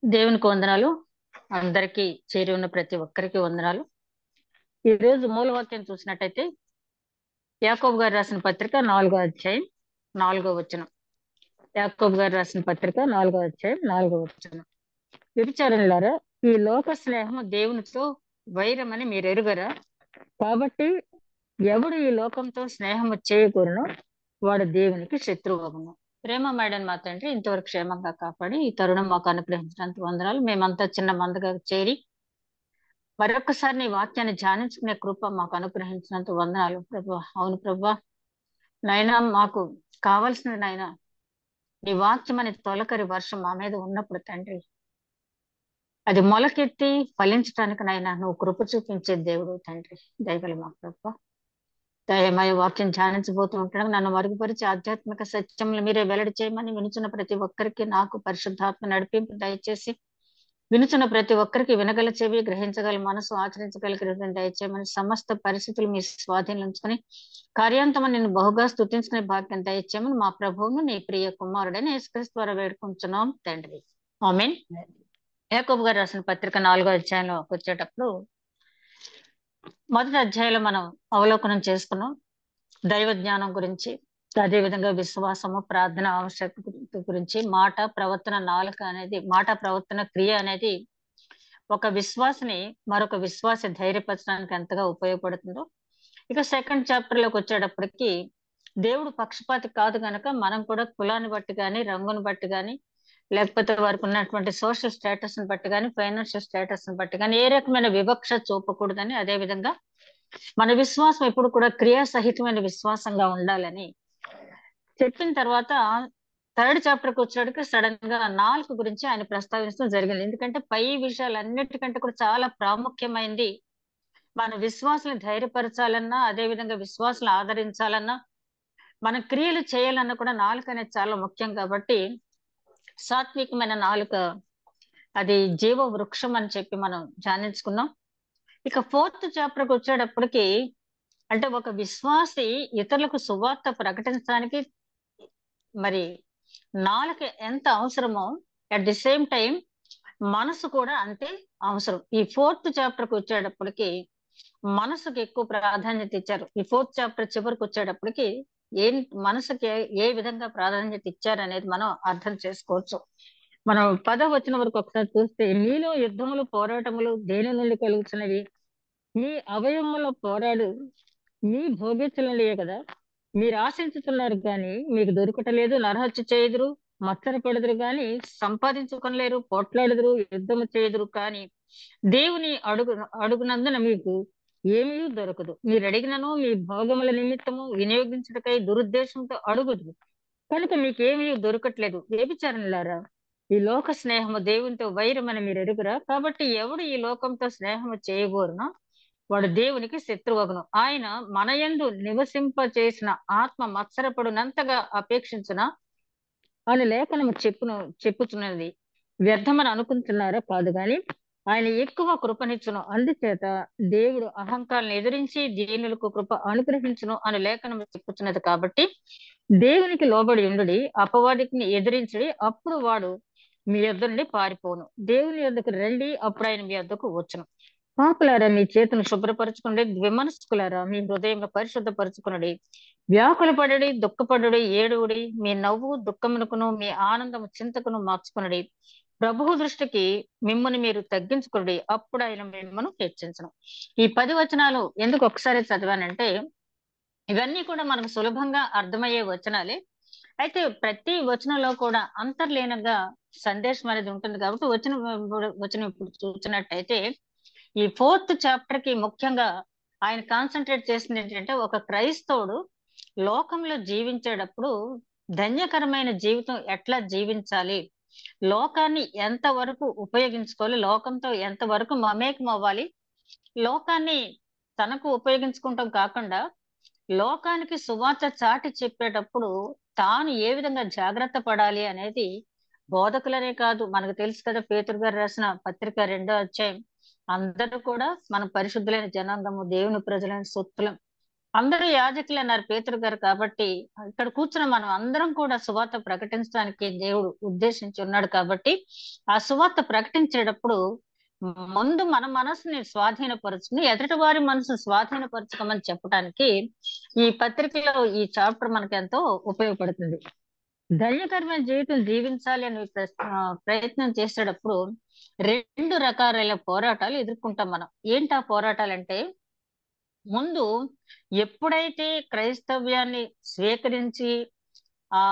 దేవునికి వందనాలు. అందరికీ చేరి ఉన్న ప్రతి ఒక్కరికి వందనాలు. ఈ రోజు మూలవాక్యం చూసినట్టయితే యాకోబు గారు రాసిన పత్రిక 4వ అధ్యాయం 4వ వచనం. యాకోబు గారు రాసిన పత్రిక 4వ అధ్యాయం 4వ వచనం. వ్యభిచారులారా, ఈ లోక స్నేహము దేవునితో వైరమని మీరు ఎరుగరా? కాబట్టి ఎవడు ఈ లోకంతో స్నేహము చేయకూడనో వాడు దేవునికి శత్రువగును. ప్రేమ మేడం మా తండ్రి ఇంతవరకు క్షేమంగా కాపాడి ఈ తరుణం మాకు అనుగ్రహించినందుకు వందనాలు. మేమంతా చిన్న మందగా చేరి మరొకసారి నీ వాక్యాన్ని ధ్యానించుకునే కృప మాకు అనుగ్రహించినందుకు వందనాలు ప్రభా. అవును ప్రభా, నైనా మాకు కావలసిన నాయన నీ వాక్యం అనే తొలకరి వర్షం మా మీద ఉన్నప్పుడు తండ్రి, అది మొలకెత్తి ఫలించడానికి నాయన నువ్వు కృప చూపించే దేవుడు తండ్రి. దయగల మా ప్రభా, దయమయ వాక్యం ధ్యానించబోతూ ఉంటాడు. నన్ను మరుగుపరిచి ఆధ్యాత్మిక సత్యములు మీరే వెల్లడి చేయమని వినుచున్న ప్రతి ఒక్కరికి నాకు పరిశుద్ధాత్మ నడిపింపు దయచేసి వినుచున్న ప్రతి ఒక్కరికి వినగల చెవి, గ్రహించగల మనసు, ఆచరించగల హృదయం దయచేయమని సమస్త పరిస్థితులు మీ స్వాధీనం ఉంచుకొని కార్యాంతము నిన్ను బహుగా స్తుతించుకునే భాగ్యం దయచేయమని మా ప్రభువును నీ ప్రియ కుమారుడైన యేసుక్రీస్తు ద్వారా వేడుకుంటున్నాం తండ్రి. ఆమేన్. యాకోబు గారు రాసిన పత్రిక 4వ అధ్యాయంలోకి వచ్చేటప్పుడు మొదటి అధ్యాయంలో మనం అవలోకనం చేసుకున్నాం దైవ జ్ఞానం గురించి, అదేవిధంగా విశ్వాసము, ప్రార్థన ఆవశ్యకత గురించి, మాట ప్రవర్తన నాలుక అనేది, మాట ప్రవర్తన క్రియ అనేది ఒక విశ్వాసిని మరొక విశ్వాసి ధైర్యపరచడానికి ఎంతగా ఉపయోగపడుతుందో. ఇక సెకండ్ చాప్టర్ లోకి వచ్చేటప్పటికి దేవుడు పక్షపాతి కాదు గనక మనం కూడా కులాన్ని బట్టి కానీ, రంగుని బట్టి కానీ, లేకపోతే వారికి ఉన్నటువంటి సోషల్ స్టేటస్ ని బట్టి కానీ, ఫైనాన్షియల్ స్టేటస్ ని బట్టి కానీ ఏ రకమైన వివక్ష చూపకూడదని, అదే విధంగా మన విశ్వాసం ఎప్పుడు కూడా క్రియాసహితమైన విశ్వాసంగా ఉండాలని చెప్పిన తర్వాత థర్డ్ చాప్టర్కి వచ్చేటికి సడన్ గా నాలుక గురించి ఆయన ప్రస్తావించడం జరిగింది. ఎందుకంటే పై విషయాలన్నిటికంటే కూడా చాలా ప్రాముఖ్యమైనది మన విశ్వాసాలను ధైర్యపరచాలన్నా, అదే విధంగా విశ్వాసాలను ఆదరించాలన్నా, మన క్రియలు చేయాలన్నా కూడా నాలుక అనేది చాలా ముఖ్యం. కాబట్టి సాత్వికమైన నాలుక అది జీవ వృక్షం అని చెప్పి మనం ధ్యానించుకున్నాం. ఇక ఫోర్త్ చాప్టర్కి వచ్చేటప్పటికి అంటే ఒక విశ్వాసి ఇతరులకు సువార్త ప్రకటించడానికి మరి నాలుక ఎంత అవసరమో అట్ ది సేమ్ టైం మనసు కూడా అంతే అవసరం. ఈ ఫోర్త్ చాప్టర్కి వచ్చేటప్పటికి మనసుకి ఎక్కువ ప్రాధాన్యత ఇచ్చారు. ఈ ఫోర్త్ చాప్టర్ చివరికి వచ్చేటప్పటికి ఏం మనసుకి ఏ విధంగా ప్రాధాన్యత ఇచ్చారు అనేది మనం అర్థం చేసుకోవచ్చు. మనం 10వ వచనం వరకు ఒకసారి చూస్తే, మీలో యుద్ధములు పోరాటములు దేని నుండి కలుగుతున్నవి? మీ అవయవముల పోరాడు మీ భోగించలేయే కదా. మీరు ఆశించుతున్నారు కానీ మీకు దొరకటలేదు, నరహత్య చేయుదురు, మత్సరపడుదురు కానీ సంపాదించుకొనలేరు, పోట్లాడుదురు, యుద్ధము చేయుదురు కానీ దేవుని అడుగునందున మీకు ఏమీ దొరకదు. మీరు అడిగినను మీ భోగముల నిమిత్తము వినియోగించుటకై దురుద్దేశంతో అడుగుదురు, కనుక మీకేమీ దొరకట్లేదు. వ్యభిచారులారా, ఈ లోక స్నేహము దేవునితో వైరమని మీరు ఎరుగురా? కాబట్టి ఎవడు ఈ లోకంతో స్నేహము చేయగోరునో వాడు దేవునికి శత్రువగును. ఆయన మన యందు నివసింప చేసిన ఆత్మ మత్సరపడునంతగా అపేక్షించిన అని లేఖనము చెప్పుచున్నది. వ్యర్థమని అనుకుంటున్నారా? కాదు గాని ఆయన ఎక్కువ కృపనిచ్చును. అందుచేత దేవుడు అహంకారాలను ఎదిరించి దీనులకు కృప అనుగ్రహించును అని లేఖనము చెప్పుచున్నది. కాబట్టి దేవునికి లోబడి ఉండుడి, అపవాదిని ఎదిరించుడి, అప్పుడు వాడు మీ యొద్ద నుండి పారిపోను. దేవుని యొద్దకు రండి, అప్పుడు ఆయన మీ యొద్దకు వచ్చును. పాపులారా, మీ చేతును శుభ్రపరచుకుని, ద్విమనస్కులారా మీ హృదయంలో పరిశుద్ధపరచుకునడి. వ్యాకులపడి దుఃఖపడుడి, ఏడువుడి. మీ నవ్వు దుఃఖమునకును మీ ఆనందము చింతకును మార్చుకునడి. ప్రభువు దృష్టికి మిమ్మల్ని మీరు తగ్గించుకునడి, అప్పుడు ఆయన మిమ్మల్ని హెచ్చించను. ఈ 10 వచనాలు ఎందుకు ఒకసారి చదివానంటే, ఇవన్నీ కూడా మనకు సులభంగా అర్థమయ్యే వచనాలే. అయితే ప్రతి వచనంలో కూడా అంతర్లీనంగా సందేశం అనేది ఉంటుంది. కాబట్టి వచనం ఇప్పుడు చూసినట్టయితే ఈ ఫోర్త్ చాప్టర్ కి ముఖ్యంగా ఆయన కాన్సన్ట్రేట్ చేసింది ఏంటంటే, ఒక క్రైస్తవుడు లోకంలో జీవించేటప్పుడు ధన్యకరమైన జీవితం ఎట్లా జీవించాలి, లోకాన్ని ఎంత వరకు ఉపయోగించుకోవాలి, లోకంతో ఎంత వరకు మమేకం అవ్వాలి, లోకాన్ని తనకు ఉపయోగించుకుంటాం కాకుండా లోకానికి సువార్త చాటి చెప్పేటప్పుడు తాను ఏ విధంగా జాగ్రత్త పడాలి అనేది బోధకులనే కాదు, మనకు తెలుసు కదా, పేతురు గారు రాసిన పత్రిక 2వ అధ్యాయం, అందరూ కూడా మనం పరిశుద్ధులైన జనాంగము, దేవుని ప్రజలైన సొత్తులం, అందరూ యాజకులు అన్నారు పేతురు గారు. కాబట్టి ఇక్కడ కూర్చున్న మనం అందరం కూడా సువార్త ప్రకటించడానికి దేవుడు ఉద్దేశించి ఉన్నాడు. కాబట్టి ఆ సువార్త ప్రకటించేటప్పుడు ముందు మన మనసుని స్వాధీనపరుచుకుని ఎదుటి వారి మనసును స్వాధీనపరచుకోమని చెప్పడానికి ఈ పత్రికలో ఈ చాప్టర్ మనకు ఎంతో ఉపయోగపడుతుంది. ధన్యకరమైన జీవితం జీవించాలి అని ప్రయత్నం చేసేటప్పుడు 2 రకాలైన పోరాటాలు ఎదుర్కొంటాం మనం. ఏంటి ఆ పోరాటాలంటే, ముందు ఎప్పుడైతే క్రైస్తవ్యాన్ని స్వీకరించి ఆ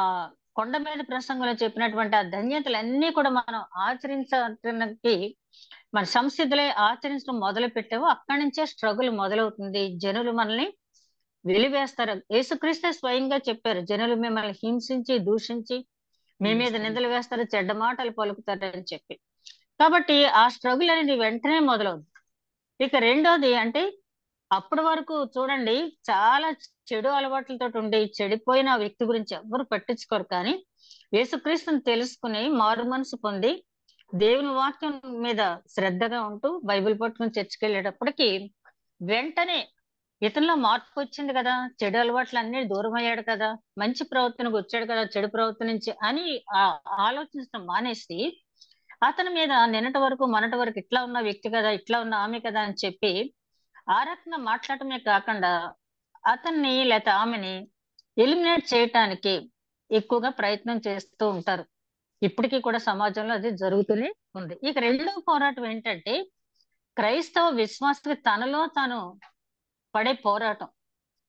కొండ మీద ప్రసంగంలో చెప్పినటువంటి ఆ ధన్యతలన్నీ కూడా మనం ఆచరించడానికి మన సంసిద్ధులై ఆచరించడం మొదలు పెట్టావో అక్కడి నుంచే స్ట్రగుల్ మొదలవుతుంది. జనులు మనల్ని వెలివేస్తారు. యేసుక్రీస్తే స్వయంగా చెప్పారు, జనులు మిమ్మల్ని హింసించి దూషించి మీ మీద నిందలు వేస్తారు, చెడ్డ మాటలు పలుకుతారు అని చెప్పి. కాబట్టి ఆ స్ట్రగుల్ అనేది వెంటనే మొదలవుతుంది. ఇక రెండోది అంటే, అప్పటి వరకు చూడండి చాలా చెడు అలవాట్లతో ఉండి చెడిపోయిన వ్యక్తి గురించి ఎవ్వరు పట్టించుకోరు. కానీ యేసుక్రీస్తుని తెలుసుకుని మారు మనసు పొంది దేవుని వాక్యం మీద శ్రద్ధగా ఉంటూ బైబిల్ పట్టుకుని చర్చికి వెళ్ళేటప్పటికి వెంటనే ఇతనిలో మార్పు వచ్చింది కదా, చెడు అలవాట్లు అన్ని దూరం అయ్యాడు కదా, మంచి ప్రవర్తనకు వచ్చాడు కదా చెడు ప్రవర్తన నుంచి అని ఆలోచించడం మానేసి అతని మీద నిన్నటి వరకు మొన్నటి వరకు ఇట్లా ఉన్న వ్యక్తి కదా, ఇట్లా ఉన్న ఆమె కదా అని చెప్పి ఆ రకంగా మాట్లాడటమే కాకుండా అతన్ని లేకపోతే ఆమెని ఎలిమినేట్ చేయటానికి ఎక్కువగా ప్రయత్నం చేస్తూ ఉంటారు. ఇప్పటికీ కూడా సమాజంలో అది జరుగుతూనే ఉంది. ఇక రెండో పోరాటం ఏంటంటే, క్రైస్తవ విశ్వాసకి తనలో తాను పడే పోరాటం.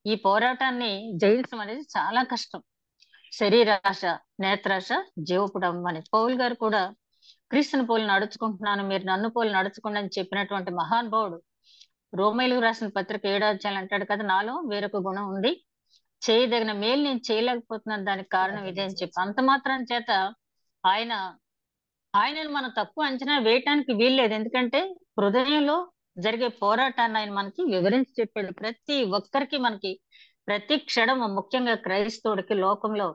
ఈ పోరాటాన్ని జయించడం అనేది చాలా కష్టం. శరీరాశ, నేత్రాశ, జీవపుడం అని పౌలు గారు కూడా క్రీస్తుని పోలి నడుచుకుంటున్నాను, మీరు నన్ను పోలి నడుచుకోండి అని చెప్పినటువంటి మహానుభావుడు. రోమేలుకు రాసిన పత్రిక 7వ అధ్యాయం అంటాడు కదా, నాలో వేరొక గుణం ఉంది, చేయదగిన మేలు నేను చేయలేకపోతున్నాను, దానికి కారణం ఇదే అని చెప్పి. అంత మాత్రం చేత ఆయనను మనం తక్కువ అంచనా వేయటానికి వీల్లేదు. ఎందుకంటే హృదయంలో జరిగే పోరాటాన్ని ఆయన మనకి వివరించి చెప్పాడు. ప్రతి ఒక్కరికి మనకి ప్రతి క్షణము, ముఖ్యంగా క్రైస్తవుడికి లోకంలో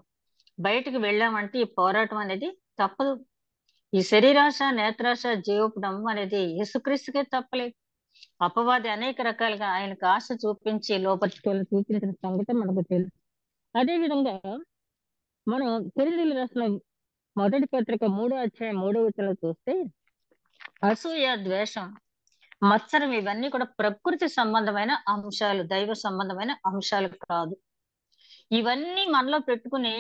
బయటికి వెళ్ళామంటే ఈ పోరాటం అనేది తప్పదు. ఈ శరీరాశ, నేత్రాశ, జీవపుడం అనేది యేసుక్రీస్తుకే తప్పలేదు. అపవాది అనేక రకాలుగా ఆయనకు ఆశ చూపించి లోపరుచుకోవాలని చూపించిన సంగతి మనకు తెలుసు. అదే విధంగా మనం కొరింథీయులకు రాసిన మొదటి పత్రిక 3వ అధ్యాయం 3వ వచనంలో చూస్తే అసూయ, ద్వేషం, మత్సరం ఇవన్నీ కూడా ప్రకృతి సంబంధమైన అంశాలు, దైవ సంబంధమైన అంశాలు కాదు. ఇవన్నీ మనలో పెట్టుకుని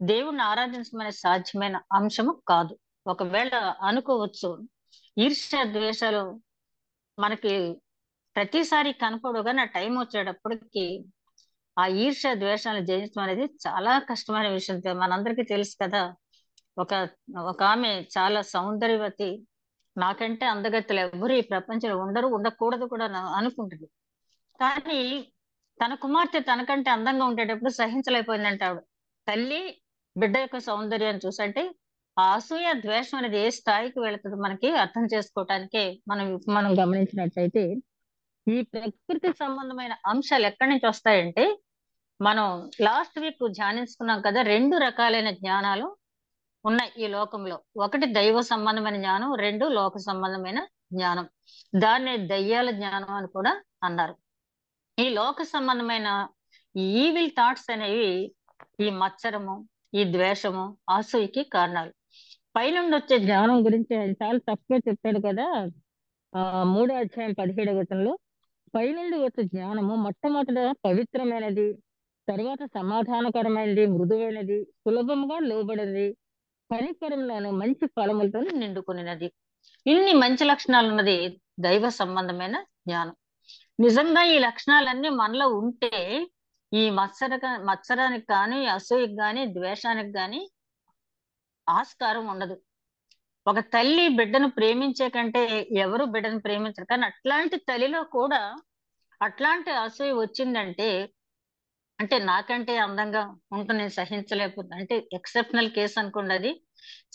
దేవుణ్ణి ఆరాధించమనే సాధ్యమైన అంశము కాదు. ఒకవేళ అనుకోవచ్చు, ఈర్ష్య ద్వేషాలు మనకి ప్రతిసారి కనపడవు, కానీ ఆ టైం వచ్చేటప్పటికి ఆ ఈర్ష్య ద్వేషాలను జయించడం అనేది చాలా కష్టమైన విషయం. మనందరికీ తెలుసు కదా, ఒక ఆమె చాలా సౌందర్యవతి, నాకంటే అందగత్తెలు ఎవరు ఈ ప్రపంచంలో ఉండరు, ఉండకూడదు కూడా అనుకుంటుంది. కానీ తన కుమార్తె తనకంటే అందంగా ఉండేటప్పుడు సహించలేకపోయిందంట ఆవిడ. తల్లి బిడ్డ యొక్క సౌందర్యాన్ని చూసంటే ఆ అసూయ ద్వేషం అనేది ఏ స్థాయికి వెళుతుందో మనకి అర్థం చేసుకోవటానికే మనం గమనించినట్లయితే, ఈ ప్రకృతి సంబంధమైన అంశాలు ఎక్కడి నుంచి వస్తాయంటే, మనం లాస్ట్ వీక్ ధ్యానించుకున్నాం కదా, 2 రకాలైన జ్ఞానాలు ఉన్నాయి ఈ లోకంలో. ఒకటి దైవ సంబంధమైన జ్ఞానం, 2 లోక సంబంధమైన జ్ఞానం. దాన్ని దయ్యాల జ్ఞానం అని కూడా అన్నారు. ఈ లోక సంబంధమైన ఈవిల్ థాట్స్ అనేవి ఈ మత్సరము, ఈ ద్వేషము, అసూయకి కారణాలు. పైనుండి వచ్చే జ్ఞానం గురించి ఆయన చాలా తక్కువ చెప్పాడు కదా. 3వ అధ్యాయం 17వ వచనంలో పైనుండి వచ్చే జ్ఞానము మొట్టమొదట పవిత్రమైనది, తర్వాత సమాధానకరమైనది, మృదువైనది, సులభముగా లోబడినది, కనికరంలోను మంచి ఫలములతో నిండుకున్నది. ఇన్ని మంచి లక్షణాలు ఉన్నది దైవ సంబంధమైన జ్ఞానం. నిజంగా ఈ లక్షణాలన్నీ మనలో ఉంటే ఈ మత్సరానికి కానీ, అసూయకి కానీ, ద్వేషానికి కానీ ఆస్కారం ఉండదు. ఒక తల్లి బిడ్డను ప్రేమించే కంటే ఎవరు బిడ్డను ప్రేమించరు. కానీ అట్లాంటి తల్లిలో కూడా అట్లాంటి అసూయ వచ్చిందంటే, అంటే నాకంటే అందంగా ఉంటూ నేను సహించలేకపోతున్నా అంటే ఎక్సెప్షనల్ కేసు అనుకోండి. అది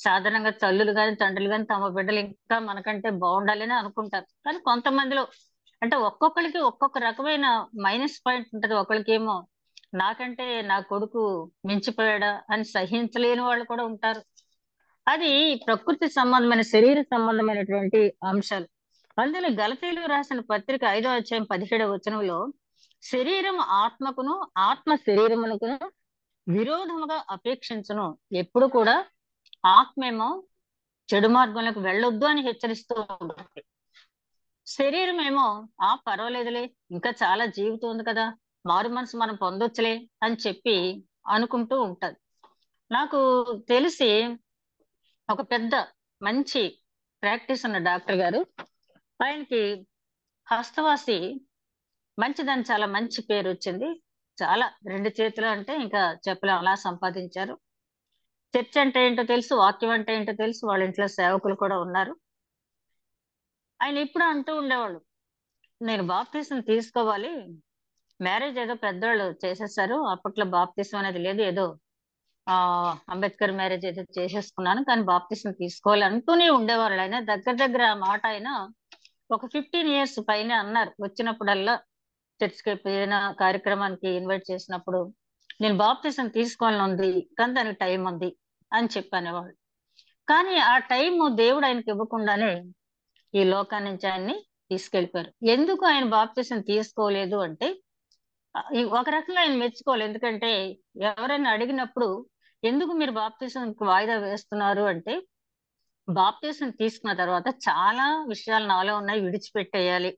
సాధారణంగా తల్లులు కానీ తండ్రులు కానీ తమ బిడ్డలు ఇంకా మనకంటే బాగుండాలని అనుకుంటారు. కానీ కొంతమందిలో అంటే ఒక్కొక్కరికి ఒక్కొక్క రకమైన మైనస్ పాయింట్ ఉంటది. ఒకరికేమో నాకంటే నా కొడుకు మించిపోయాడా అని సహించలేని వాళ్ళు కూడా ఉంటారు. అది ప్రకృతి సంబంధమైన, శరీర సంబంధమైనటువంటి అంశాలు. అందులో గలతీయులకు రాసిన పత్రిక 5వ అధ్యాయం 17వ వచనంలో శరీరం ఆత్మకును, ఆత్మ శరీరమునకును విరోధముగా అపేక్షించును. ఎప్పుడు కూడా ఆత్మేమో చెడు మార్గంలోకి వెళ్ళొద్దు అని హెచ్చరిస్తూ ఉంటుంది. శరీరం ఏమో పర్వాలేదులే, ఇంకా చాలా జీవితం ఉంది కదా, మారు మనసు మనం పొందొచ్చులే అని చెప్పి అనుకుంటూ ఉంటది. నాకు తెలిసి ఒక పెద్ద మంచి ప్రాక్టీస్ ఉన్న డాక్టర్ గారు, ఆయనకి హస్తవాసి మంచిదని చాలా మంచి పేరు వచ్చింది. చాలా 2 చేతులు అంటే ఇంకా చెప్పలేం, అలా సంపాదించారు. చర్చ్ అంటే ఏంటో తెలుసు, వాక్యం అంటే ఏంటో తెలుసు, వాళ్ళ ఇంట్లో సేవకులు కూడా ఉన్నారు. ఆయన ఇప్పుడు అంటూ ఉండేవాళ్ళు, నేను బాప్తీసం తీసుకోవాలి, మ్యారేజ్ ఏదో పెద్దవాళ్ళు చేసేసారు, అప్పట్లో బాప్తీసం అనేది లేదు, ఏదో అంబేద్కర్ మ్యారేజ్ ఏదో చేసేసుకున్నాను, కానీ బాప్తీసం తీసుకోవాలి అంటూనే ఉండేవాళ్ళు. ఆయన దగ్గర దగ్గర ఆ మాట ఆయన ఒక 15 years పైన అన్నారు. వచ్చినప్పుడల్లా చర్చ్కి ఏదైనా కార్యక్రమానికి ఇన్వైట్ చేసినప్పుడు, నేను బాప్తీసం తీసుకోవాలని ఉంది, కానీ దానికి టైం ఉంది అని చెప్పనేవాళ్ళు. కానీ ఆ టైం దేవుడు ఆయనకి ఇవ్వకుండానే ఈ లోకాన్ని నుంచి ఆయన్ని తీసుకెళ్లిపోయారు. ఎందుకు ఆయన బాప్తీసం తీసుకోలేదు అంటే, ఒక రకంగా ఆయన మెచ్చుకోవాలి. ఎందుకంటే ఎవరైనా అడిగినప్పుడు ఎందుకు మీరు బాప్తీసంకి వాయిదా వేస్తున్నారు అంటే, బాప్తీసం తీసుకున్న తర్వాత చాలా విషయాలు నాలో ఉన్నాయి, విడిచిపెట్టేయాలి.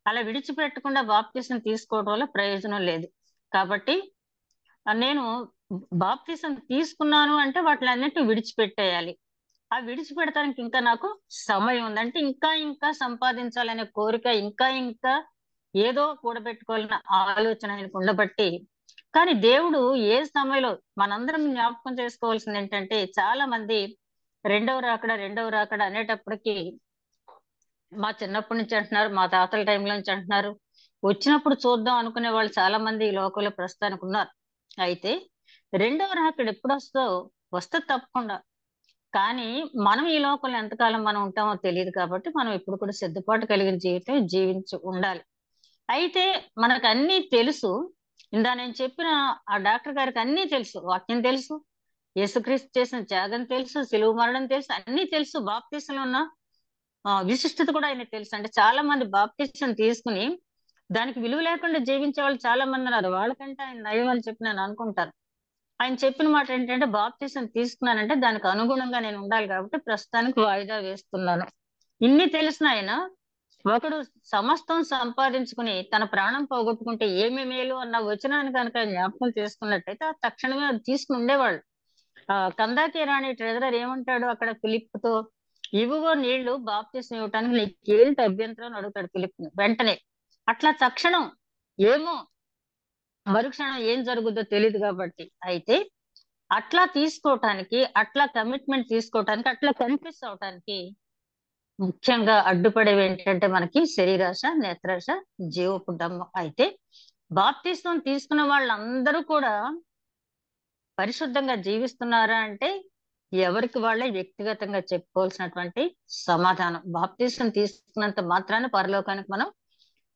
అలా విడిచిపెట్టకుండా బాప్తీసం తీసుకోవడం వల్ల ప్రయోజనం లేదు. కాబట్టి నేను బాప్తీసం తీసుకున్నాను అంటే వాటిలన్నిటిని విడిచిపెట్టేయాలి. ఆ విడిచిపెడతానికి ఇంకా నాకు సమయం ఉంది. అంటే ఇంకా ఇంకా సంపాదించాలనే కోరిక, ఇంకా ఇంకా ఏదో కూడబెట్టుకోవాలన్న ఆలోచన ఆయనకు ఉండబట్టి, కానీ దేవుడు ఏ సమయంలో మనందరం జ్ఞాపకం చేసుకోవాల్సింది ఏంటంటే, చాలా మంది రెండవ రాకడ అనేటప్పటికి మా చిన్నప్పటి నుంచి అంటున్నారు, మా తాతల టైంలో నుంచి అంటున్నారు, వచ్చినప్పుడు చూద్దాం అనుకునే వాళ్ళు చాలా మంది ఈ లోకంలో ప్రస్తుతానికి ఉన్నారు. అయితే రెండవ రాకడ ఎప్పుడు వస్తే తప్పకుండా. కానీ మనం ఈ లోకంలో ఎంతకాలం మనం ఉంటామో తెలియదు కాబట్టి, మనం ఇప్పుడు కూడా సిద్ధపాటు కలిగిన జీవితం జీవించి ఉండాలి. అయితే మనకు అన్నీ తెలుసు. నేను చెప్పిన ఆ డాక్టర్ గారికి అన్నీ తెలుసు, వాక్యం తెలుసు, యేసుక్రీస్తు చేసిన త్యాగం తెలుసు, సిలువ మరణం తెలుసు, అన్నీ తెలుసు. బాప్తీసంలో ఉన్న విశిష్టత కూడా ఆయనకు తెలుసు. అంటే చాలా మంది బాప్తీసం తీసుకుని దానికి విలువ లేకుండా జీవించే వాళ్ళు చాలా మంది ఉన్నారు. వాళ్ళకంటే ఆయన నయం అని చెప్పి నేను అనుకుంటాను. ఆయన చెప్పిన మాట ఏంటంటే, బాప్తీసం తీసుకున్నానంటే దానికి అనుగుణంగా నేను ఉండాలి కాబట్టి ప్రస్తుతానికి వాయిదా వేస్తున్నాను. ఇన్ని తెలిసిన ఆయన, ఒకడు సమస్తం సంపాదించుకుని తన ప్రాణం పోగొట్టుకుంటే ఏమి మేలు అన్న వచనాన్ని కనుక జ్ఞాపకం చేసుకున్నట్టయితే ఆ తక్షణమే అది తీసుకుని ఉండేవాళ్ళు. కందాకి రాణి ట్రెజరర్ ఏమంటాడు అక్కడ ఫిలిప్తో, ఇవిగో నీళ్లు, బాప్తీసం ఇవ్వటానికి నీకు ఏంటి అభ్యంతరం అని అడుగుతాడు ఫిలిప్ వెంటనే. అట్లా తక్షణం, ఏమో మరుక్షణం ఏం జరుగుద్దో తెలియదు కాబట్టి. అయితే అట్లా తీసుకోవటానికి, అట్లా కమిట్మెంట్ తీసుకోవటానికి, అట్లా కన్ఫ్యూస్ అవటానికి ముఖ్యంగా అడ్డుపడేవి ఏంటంటే మనకి శరీరాశ, నేత్రాశ, జీవపు డమ్ము. అయితే బాప్తిస్మం తీసుకున్న వాళ్ళందరూ కూడా పరిశుద్ధంగా జీవిస్తున్నారా అంటే, ఎవరికి వాళ్ళే వ్యక్తిగతంగా చెప్పుకోవాల్సినటువంటి సమాధానం. బాప్తిస్మం తీసుకున్నంత మాత్రాన పరలోకానికి మనం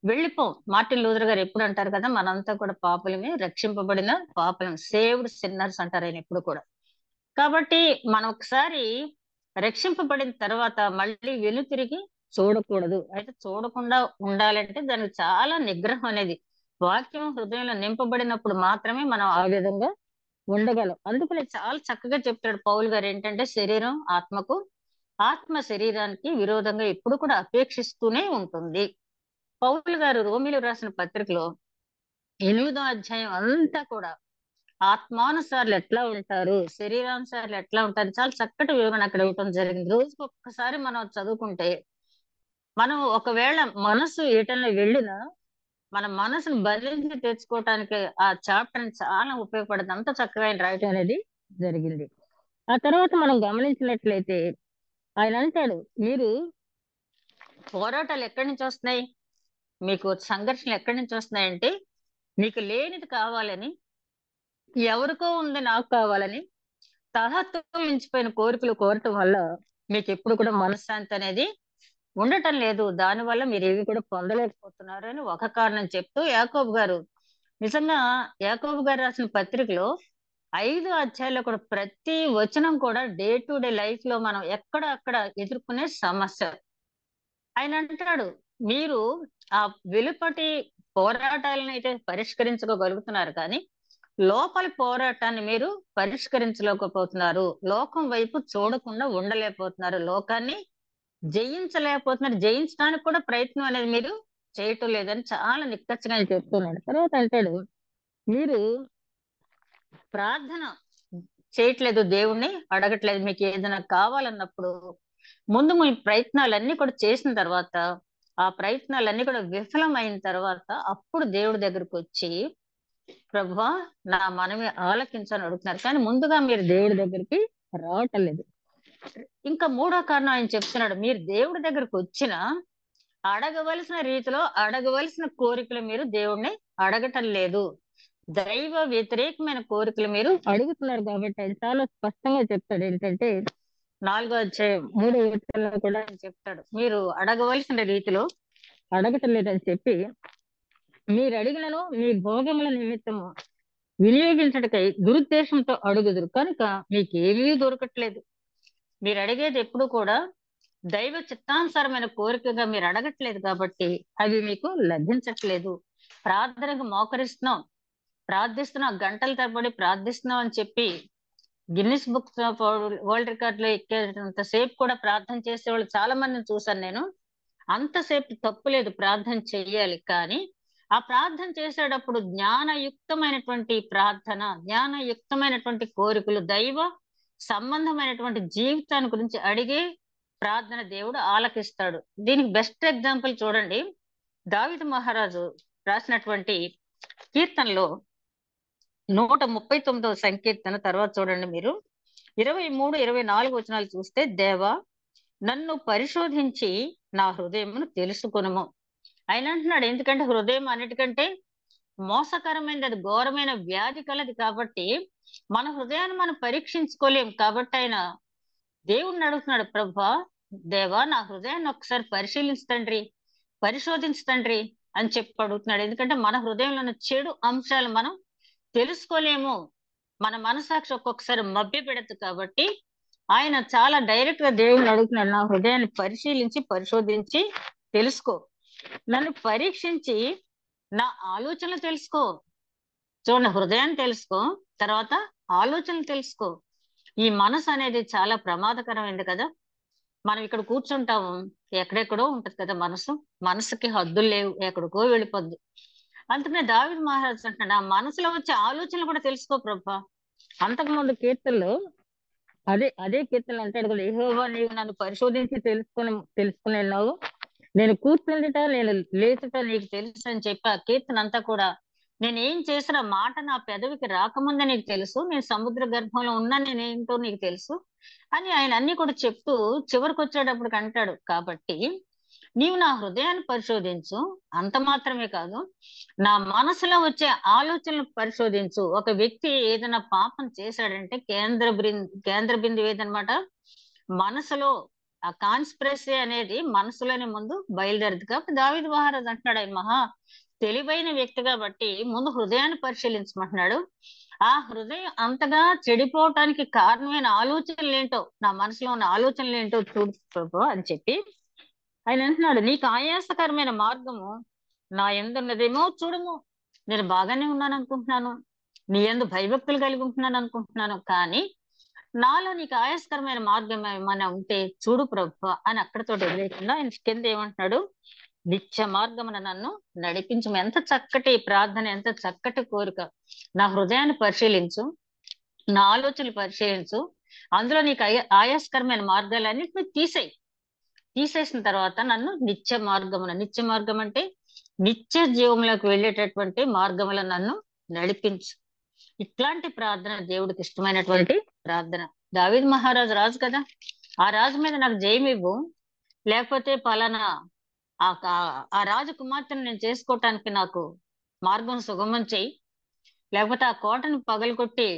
వెళ్ళిపోం. మార్టిన్ లూథర్ గారు ఎప్పుడు అంటారు కదా, మనంతా కూడా పాపులమే, రక్షింపబడిన పాపులం, సేవ్డ్ సిన్నర్స్ అంటారు ఆయన ఎప్పుడు కూడా. కాబట్టి మనం ఒకసారి రక్షింపబడిన తర్వాత మళ్ళీ వెనుతిరిగి చూడకూడదు. అయితే చూడకుండా ఉండాలంటే దానికి చాలా నిగ్రహం అనేది, వాక్యం హృదయంలో నింపబడినప్పుడు మాత్రమే మనం ఆ విధంగా ఉండగలం. అందుకని చాలా చక్కగా చెప్తాడు పౌలు గారు ఏంటంటే, శరీరం ఆత్మకు, ఆత్మ శరీరానికి విరోధంగా ఎప్పుడు కూడా అపేక్షిస్తూనే ఉంటుంది. పౌలు గారు రోమిలు రాసిన పత్రికలో 8వ అధ్యాయం అంతా కూడా ఆత్మానుసార్లు ఎట్లా ఉంటారు, శరీరానుసార్లు ఎట్లా ఉంటారు, చాలా చక్కటి వివరణ అక్కడ ఇవ్వటం జరిగింది. రోజుకి ఒక్కసారి మనం చదువుకుంటే, మనం ఒకవేళ మనసు ఎటన్నా వెళ్ళినా మన మనసును బంధించి తెచ్చుకోవటానికి ఆ చాప్టర్ చాలా ఉపయోగపడుతుంది. అంత చక్కగా ఆయన రాయటం అనేది జరిగింది. ఆ తర్వాత మనం గమనించినట్లయితే ఆయన అంటాడు, మీరు పోరాటాలు ఎక్కడి నుంచి వస్తున్నాయి, మీకు సంఘర్షణలు ఎక్కడి నుంచి వస్తున్నాయంటే, మీకు లేనిది కావాలని, ఎవరికో ఉంది నాకు కావాలని తహత్తుతో మించిపోయిన కోరికలు కోరటం వల్ల మీకు ఎప్పుడు కూడా మనశ్శాంతి అనేది ఉండటం లేదు. దానివల్ల మీరు ఏవి కూడా పొందలేకపోతున్నారు అని ఒక కారణం చెప్తూ, యాకోబు గారు నిజంగా యాకోబు గారు రాసిన పత్రికలో 5 అధ్యాయాల్లో కూడా ప్రతి వచనం కూడా డే టు డే లైఫ్ లో మనం ఎక్కడ అక్కడ ఎదుర్కొనే సమస్య. ఆయన అంటాడు, మీరు ఆ వెలుపటి పోరాటాలను అయితే పరిష్కరించుకోగలుగుతున్నారు, కానీ లోపలి పోరాటాన్ని మీరు పరిష్కరించలేకపోతున్నారు. లోకం వైపు చూడకుండా ఉండలేకపోతున్నారు. లోకాన్ని జయించలేకపోతున్నారు. జయించడానికి కూడా ప్రయత్నం అనేది మీరు చేయటం లేదని చాలా నిక్కచ్చిగా ఆయన చెప్తున్నాడు. తర్వాత అంటాడు, మీరు ప్రార్థన చేయట్లేదు, దేవుణ్ణి అడగట్లేదు. మీకు ఏదైనా కావాలన్నప్పుడు ముందు మీ ప్రయత్నాలన్నీ కూడా చేసిన తర్వాత, ఆ ప్రయత్నాలన్నీ కూడా విఫలమైన తర్వాత అప్పుడు దేవుడి దగ్గరకు వచ్చి, ప్రభువా నా మనవి ఆలకించని అడుగుతున్నారు. కానీ ముందుగా మీరు దేవుడి దగ్గరికి రావటం లేదు. ఇంకా మూడో కారణం ఆయన చెప్తున్నాడు, మీరు దేవుడి దగ్గరకు వచ్చిన అడగవలసిన రీతిలో అడగవలసిన కోరికలు మీరు దేవుణ్ణి అడగటం లేదు. దైవ వ్యతిరేకమైన కోరికలు మీరు అడుగుతున్నారు. కాబట్టి ఆయన చాలా స్పష్టంగా చెప్తాడు ఏంటంటే, 4వ అధ్యాయం 3వ వచనంలో కూడా ఆయన చెప్తాడు, మీరు అడగవలసిన రీతిలో అడగటం లేదని చెప్పి, మీరు అడిగినను మీ భోగముల నిమిత్తము వినియోగించటకై దురుద్దేశంతో అడుగుదురు కనుక మీకేమీ దొరకట్లేదు. మీరు అడిగేది ఎప్పుడు కూడా దైవ చిత్తానుసారమైన కోరికగా మీరు అడగట్లేదు, కాబట్టి అవి మీకు లభించట్లేదు. ప్రార్థనకు మోకరిస్తున్నాం, ప్రార్థిస్తున్నాం, గంటల తరబడి ప్రార్థిస్తున్నాం అని చెప్పి Guinness book of world record లో ఎక్కేంత సేపు కూడా ప్రార్థన చేసే వాళ్ళు చాలా మందిని చూసాను నేను. అంతసేపు తప్పు లేదు, ప్రార్థన చెయ్యాలి. కానీ ఆ ప్రార్థన చేసేటప్పుడు జ్ఞానయుక్తమైనటువంటి ప్రార్థన, జ్ఞానయుక్తమైనటువంటి కోరికలు, దైవ సంబంధమైనటువంటి జీవితాన్ని గురించి అడిగే ప్రార్థన దేవుడు ఆలకిస్తాడు. దీనికి బెస్ట్ ఎగ్జాంపుల్ చూడండి, దావీదు మహారాజు రాసినటువంటి కీర్తనలో 139వ సంకీర్తన తర్వాత చూడండి మీరు, 23, 24 వచనాలు చూస్తే, దేవా నన్ను పరిశోధించి నా హృదయమును తెలుసుకొనుము. ఆయన అంటున్నాడు, ఎందుకంటే హృదయం అన్నిటికంటే మోసకరమైనది, అది ఘోరమైన వ్యాధి కలది. కాబట్టి మన హృదయాన్ని మనం పరీక్షించుకోలేం. కాబట్టి ఆయన దేవుణ్ణి అడుగుతున్నాడు, ప్రభా దేవా నా హృదయాన్ని ఒకసారి పరిశీలించండి, పరిశోధించండి అని చెప్పి అడుగుతున్నాడు. ఎందుకంటే మన హృదయంలో ఉన్న చెడు అంశాలు మనం తెలుసుకోలేము, మన మనసాక్షి ఒక్కొక్కసారి మభ్య పెడదు. కాబట్టి ఆయన చాలా డైరెక్ట్ గా దేవుణ్ణి అడుగుతున్నాడు, నా హృదయాన్ని పరిశీలించి పరిశోధించి తెలుసుకో, నన్ను పరీక్షించి నా ఆలోచనలు తెలుసుకో. చూడండి, హృదయాన్ని తెలుసుకో, తర్వాత ఆలోచనలు తెలుసుకో. ఈ మనసు అనేది చాలా ప్రమాదకరమైనది కదా. మనం ఇక్కడ కూర్చుంటాము, ఎక్కడెక్కడో ఉంటది కదా మనసు, మనసుకి హద్దులు లేవు, ఎక్కడికో వెళ్ళిపోద్ది. అందుకనే దావీదు మహారాజు అంటున్నాడు, ఆ మనసులో వచ్చే ఆలోచనలు కూడా తెలుసుకో ప్రభా. అంతకుముందు కీర్తనలో అదే కీర్తనలు అంటాడు కదా, యెహోవా నీవు నన్ను పరిశోధించి తెలుసుకునేలావు, నేను కూర్చుండుట నేను లేచుట నీకు తెలుసు అని చెప్పి ఆ కీర్తన అంతా కూడా, నేను ఏం చేసిన మాట నా పెదవికి రాకముందే నీకు తెలుసు, నేను సముద్ర గర్భంలో ఉన్నా నేనేంటో నీకు తెలుసు అని ఆయన అన్ని కూడా చెప్తూ చివరికి వచ్చేటప్పుడు అంటాడు, కాబట్టి నీవు నా హృదయాన్ని పరిశోధించు, అంత మాత్రమే కాదు నా మనసులో వచ్చే ఆలోచనలు పరిశోధించు. ఒక వ్యక్తి ఏదైనా పాపం చేశాడంటే కేంద్ర బిందువు ఏదనమాట, మనసులో. ఆ కాన్స్పిరసీ అనేది మనసులోనే ముందు బయలుదేరదు. కాబట్టి దావీదు మహారాజు అంటున్నాడు, ఆయన మహా తెలివైన వ్యక్తి కాబట్టి ముందు హృదయాన్ని పరిశీలించమంటున్నాడు. ఆ హృదయం అంతగా చెడిపోవటానికి కారణమైన ఆలోచనలు ఏంటో, నా మనసులో ఉన్న ఆలోచనలు ఏంటో చూడు ప్రభు అని చెప్పి ఆయన అంటున్నాడు, నీకు ఆయాసకరమైన మార్గము నా యందున్నదేమో చూడము. నేను బాగానే ఉన్నాను అనుకుంటున్నాను, నీ యందు భయభక్తులు కలిగి ఉంటున్నాను అనుకుంటున్నాను, కానీ నాలో నీకు ఆయాసకరమైన మార్గం ఏమైనా ఉంటే చూడు ప్రభు అని అక్కడితో వదిలేకుండా ఆయన కింద ఏమంటున్నాడు, నిత్య మార్గమున నన్ను నడిపించు. ఎంత చక్కటి ప్రార్థన, ఎంత చక్కటి కోరిక. నా హృదయాన్ని పరిశీలించు, నా ఆలోచనలు పరిశీలించు, అందులో నీకు ఆయాస్కరమైన మార్గాలన్నిటిని తీసేసిన తర్వాత నన్ను నిత్య మార్గం అంటే నిత్య జీవంలోకి వెళ్ళేటటువంటి మార్గముల నన్ను నడిపించు. ఇట్లాంటి ప్రార్థన దేవుడికి ఇష్టమైనటువంటి ప్రార్థన. దావీదు మహారాజు రాజు కదా, ఆ రాజు మీద నాకు జయం ఇవ్వు, లేకపోతే పలానా ఆ రాజు కుమార్తెను నేను చేసుకోవటానికి నాకు మార్గం సుగమం చెయ్యి, లేకపోతే ఆ కోటను పగలగొట్టి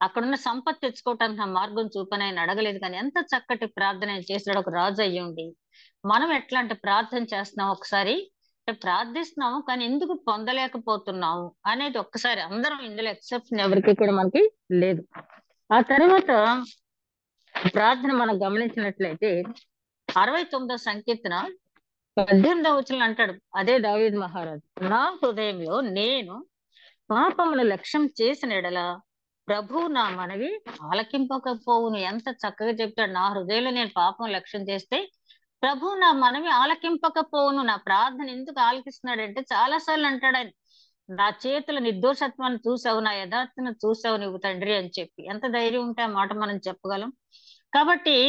అక్కడున్న సంపత్తి తెచ్చుకోవటానికి నా మార్గం చూపని ఆయన అడగలేదు. కానీ ఎంత చక్కటి ప్రార్థన ఆయన చేసాడు ఒక రాజు అయ్యుండి. మనం ఎట్లాంటి ప్రార్థన చేస్తున్నాం, ఒకసారి ప్రార్థిస్తున్నాము కానీ ఎందుకు పొందలేకపోతున్నాము అనేది ఒక్కసారి అందరం, ఇందులో ఎక్సెప్షన్ ఎవరికి కూడా మనకి లేదు. ఆ తర్వాత ప్రార్థన మనం గమనించినట్లయితే 69వ సంకీర్తన 18వ వచనంలో అంటాడు అదే దావీదు మహారాజు, నా హృదయంలో నేను పాపమును లక్ష్యం చేసిన ఎడల ప్రభు నా మనవి ఆలకింపకపోవును. ఎంత చక్కగా చెప్తాడు. నా హృదయంలో నేను పాపం లక్ష్యం చేస్తే ప్రభు నా మనవి ఆలకింపకపోవును. నా ప్రార్థన ఎందుకు ఆలకిస్తున్నాడంటే చాలా సార్లు అంటాడు ఆయన, నా చేతుల నిర్దోషత్వాన్ని చూసావు, నా యథార్థను చూసావు నువ్వు తండ్రి అని చెప్పి. ఎంత ధైర్యం ఉంటే ఆ మాట మనం చెప్పగలం. కాబట్టి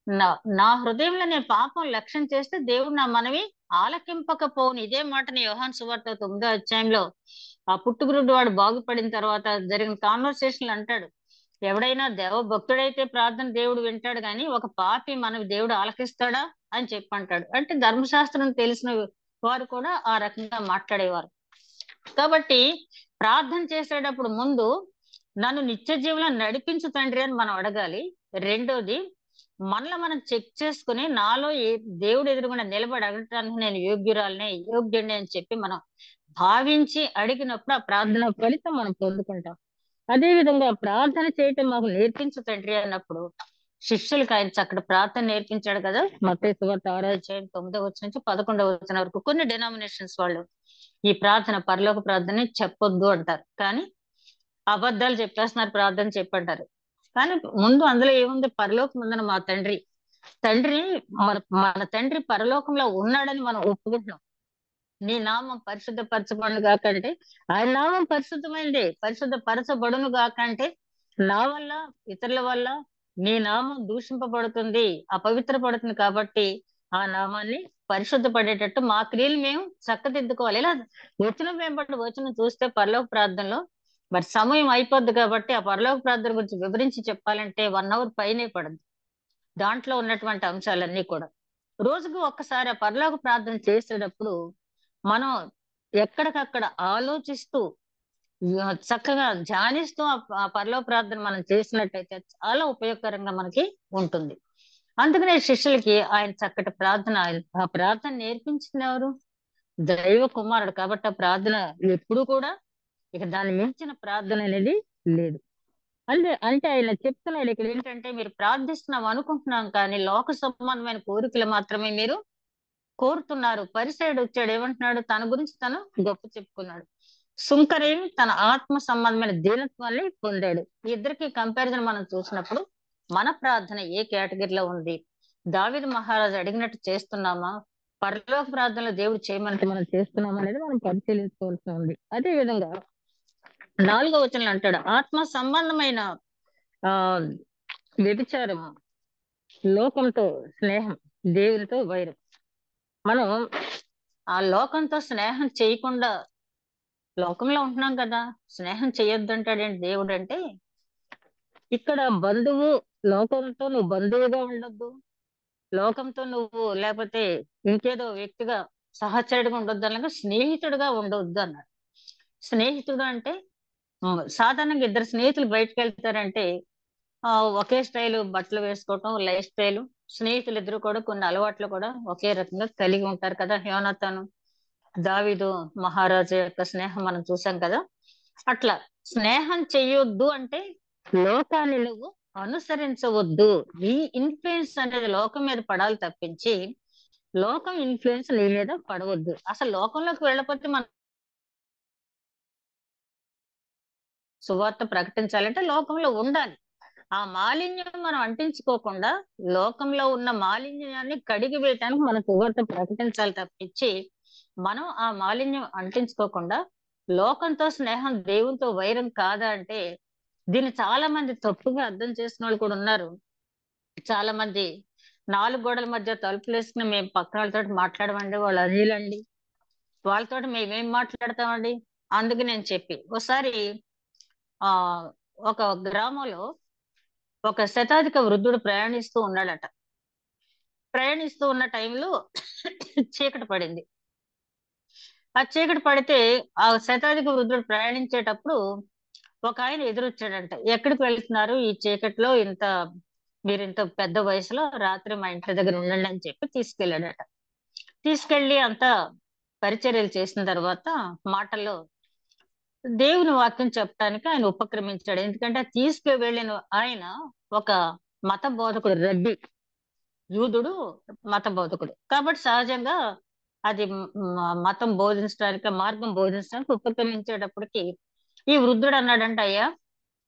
నా నా హృదయంలో నేను పాపం లక్ష్యం చేస్తే దేవుడు నా మనవి ఆలకింపకపోవును. ఇదే మాటని యోహాను సువార్త 9వ అధ్యాయంలో ఆ పుట్టుగురుడు వాడు బాగుపడిన తర్వాత జరిగిన కాన్వర్సేషన్ అంటాడు, ఎవడైనా దేవ భక్తుడైతే ప్రార్థన దేవుడు వింటాడు, కానీ ఒక పాపి మనవి దేవుడు ఆలకిస్తాడా అని చెప్పి అంటాడు. అంటే ధర్మశాస్త్రం తెలిసిన వారు కూడా ఆ రకంగా మాట్లాడేవారు. కాబట్టి ప్రార్థన చేసేటప్పుడు ముందు నన్ను నిత్య జీవంలో నడిపించు తండ్రి అని మనం అడగాలి. రెండోది, మనలో మనం చెక్ చేసుకుని నాలో దేవుడు ఎదురుగుండా నిలబడి అడగటానికి నేను యోగ్యుడిని అని చెప్పి మనం భావించి అడిగినప్పుడు ఆ ప్రార్థన ఫలితం మనం పొందుకుంటాం. అదే విధంగా ప్రార్థన చేయటం మాకు నేర్పించు తండ్రి అన్నప్పుడు శిష్యులకు ఆయన చక్కటి ప్రార్థన నేర్పించాడు కదా. మత్తయి సువార్త 6వ అధ్యాయం 9వ వచనం నుంచి 11వ వచనం వరకు. కొన్ని డినామినేషన్స్ వాళ్ళు ఈ ప్రార్థన పరలోక ప్రార్థన చెప్పొద్దు అంటారు, కానీ అబద్ధాలు చెప్పేస్తున్నారు ప్రార్థన చెప్పంటారు. కానీ ముందు అందులో ఏముంది, పరలోకం ఉందని మా తండ్రి మన తండ్రి పరలోకంలో ఉన్నాడని మనం ఒప్పుకుంటున్నాం. నీ నామం పరిశుద్ధపరచబడును గాకంటే ఆయన నామం పరిశుద్ధమైందే, పరిశుద్ధపరచబడును గాకంటే నా వల్ల ఇతరుల వల్ల నీ నామం దూషింపబడుతుంది, అపవిత్రపడుతుంది. కాబట్టి ఆ నామాన్ని పరిశుద్ధపడేటట్టు మా క్రియలు మేము చక్కదిద్దుకోవాలి. ఇలా వచనం వెంబడి వచనం చూస్తే పరలోక ప్రార్థనలో మరి సమయం అయిపోద్ది కాబట్టి ఆ పరలోక ప్రార్థన గురించి వివరించి చెప్పాలంటే 1 hour పైనే పడదు. దాంట్లో ఉన్నటువంటి అంశాలన్నీ కూడా రోజుకు ఒక్కసారి ఆ పరలోక ప్రార్థన చేసేటప్పుడు మనం ఎక్కడికక్కడ ఆలోచిస్తూ చక్కగా ధ్యానిస్తూ ఆ పరలోక ప్రార్థన మనం చేసినట్టయితే చాలా ఉపయోగకరంగా మనకి ఉంటుంది. అందుకనే శిష్యులకి ఆయన చక్కటి ప్రార్థన, ఆ ప్రార్థన నేర్పించింది ఎవరు? దైవ కుమారుడు. కాబట్టి ఆ ప్రార్థన ఎప్పుడు కూడా ఇక దాన్ని మించిన ప్రార్థన అనేది లేదు. అంటే ఆయన చెప్తున్నాడు ఇక్కడ ఏంటంటే, మీరు ప్రార్థిస్తున్నాం అనుకుంటున్నాం కానీ లోక సంబంధమైన కోరికలు మాత్రమే మీరు కోరుతున్నారు. పరిసయుడు వచ్చాడు, ఏమంటున్నాడు? తన గురించి తను గొప్ప చెప్పుకున్నాడు. సుంకరేమి తన ఆత్మ సంబంధమైన దీనత్వాన్ని పొందాడు. ఈ ఇద్దరికి కంపారిజన్ మనం చూసినప్పుడు మన ప్రార్థన ఏ కేటగిరీలో ఉంది? దావీదు మహారాజు అడిగినట్టు చేస్తున్నామా? పరలోక ప్రార్థనలో దేవుడు చేయమంటే మనం చేస్తున్నామా అనేది మనం పరిశీలించుకోవాల్సి ఉంది. అదే విధంగా 4వ వచనంలో అంటాడు, ఆత్మ సంబంధమైన వ్యభిచారము, లోకంతో స్నేహం, దేవునితో వైరం. మనం ఆ లోకంతో స్నేహం చేయకుండా లోకంలో ఉంటున్నాం కదా, స్నేహం చేయొద్దు అంటాడేంటి దేవుడు? అంటే ఇక్కడ బంధువు, లోకంతో నువ్వు బంధువుగా ఉండొద్దు, లోకంతో నువ్వు లేకపోతే ఇంకేదో వ్యక్తిగా సహచరుడిగా ఉండొద్దు, అలాగే స్నేహితుడిగా ఉండొద్దు అన్నాడు. స్నేహితుడు అంటే సాధారణంగా ఇద్దరు స్నేహితులు బయటకు వెళ్తారంటే ఒకే స్టైల్ బట్టలు వేసుకోవటం, లైఫ్ స్టైల్, స్నేహితులు ఇద్దరు కూడా కొన్ని అలవాట్లు కూడా ఒకే రకంగా కలిగి ఉంటారు కదా. యోనాతాను దావీదు మహారాజు యొక్క స్నేహం మనం చూసాం కదా. అట్లా స్నేహం చెయ్యొద్దు అంటే లోకాన్ని నువ్వు అనుసరించవద్దు. నీ ఇన్ఫ్లుయెన్స్ అనేది లోకం మీద పడాలి తప్పించి లోకం ఇన్ఫ్లుయెన్స్ నీ మీద పడవద్దు. అసలు లోకంలోకి వెళ్ళకపోతే మనం సువార్త ప్రకటించాలంటే లోకంలో ఉండాలి. ఆ మాలిన్యం మనం అంటించుకోకుండా లోకంలో ఉన్న మాలిన్యాన్ని కడిగి వేయటానికి మనం సువార్త ప్రకటించాలి తప్పించి మనం ఆ మాలిన్యం అంటించుకోకుండా లోకంతో స్నేహం దేవునితో వైరం కాదా అంటే దీన్ని చాలా మంది తప్పుగా అర్థం చేసిన వాళ్ళు కూడా ఉన్నారు. చాలా మంది 4 గోడల మధ్య తలుపులు వేసుకుని మేము పక్కన వాళ్ళతో మాట్లాడమండి, వాళ్ళు అనిలండి, వాళ్ళతో మేమేం మాట్లాడతామండి. అందుకు నేను చెప్పి ఒకసారి ఒక గ్రామంలో ఒక శతాధిక వృద్ధుడు ప్రయాణిస్తూ ఉన్నాడట. ప్రయాణిస్తూ ఉన్న టైంలో చీకటి పడింది. ఆ చీకటి పడితే ఆ శతాధిక వృద్ధుడు ప్రయాణించేటప్పుడు ఒక ఆయన ఎదురొచ్చాడంట. ఎక్కడికి వెళ్తున్నారు ఈ చీకటిలో, మీరు ఇంత పెద్ద వయసులో, రాత్రి మా ఇంటి దగ్గర ఉండండి అని చెప్పి తీసుకెళ్ళాడట. తీసుకెళ్లి అంతా పరిచర్యలు చేసిన తర్వాత మాటల్లో దేవుని వాక్యం చెప్పడానికి ఆయన ఉపక్రమించాడు. ఎందుకంటే తీసుకువెళ్ళిన ఆయన ఒక మత బోధకుడు, రబ్బీ, యూదుడు, మత బోధకుడు. కాబట్టి సహజంగా అది మతం బోధించడానికి, మార్గం బోధించడానికి ఉపక్రమించేటప్పటికి ఈ వృద్ధుడు అన్నాడంట, అయ్యా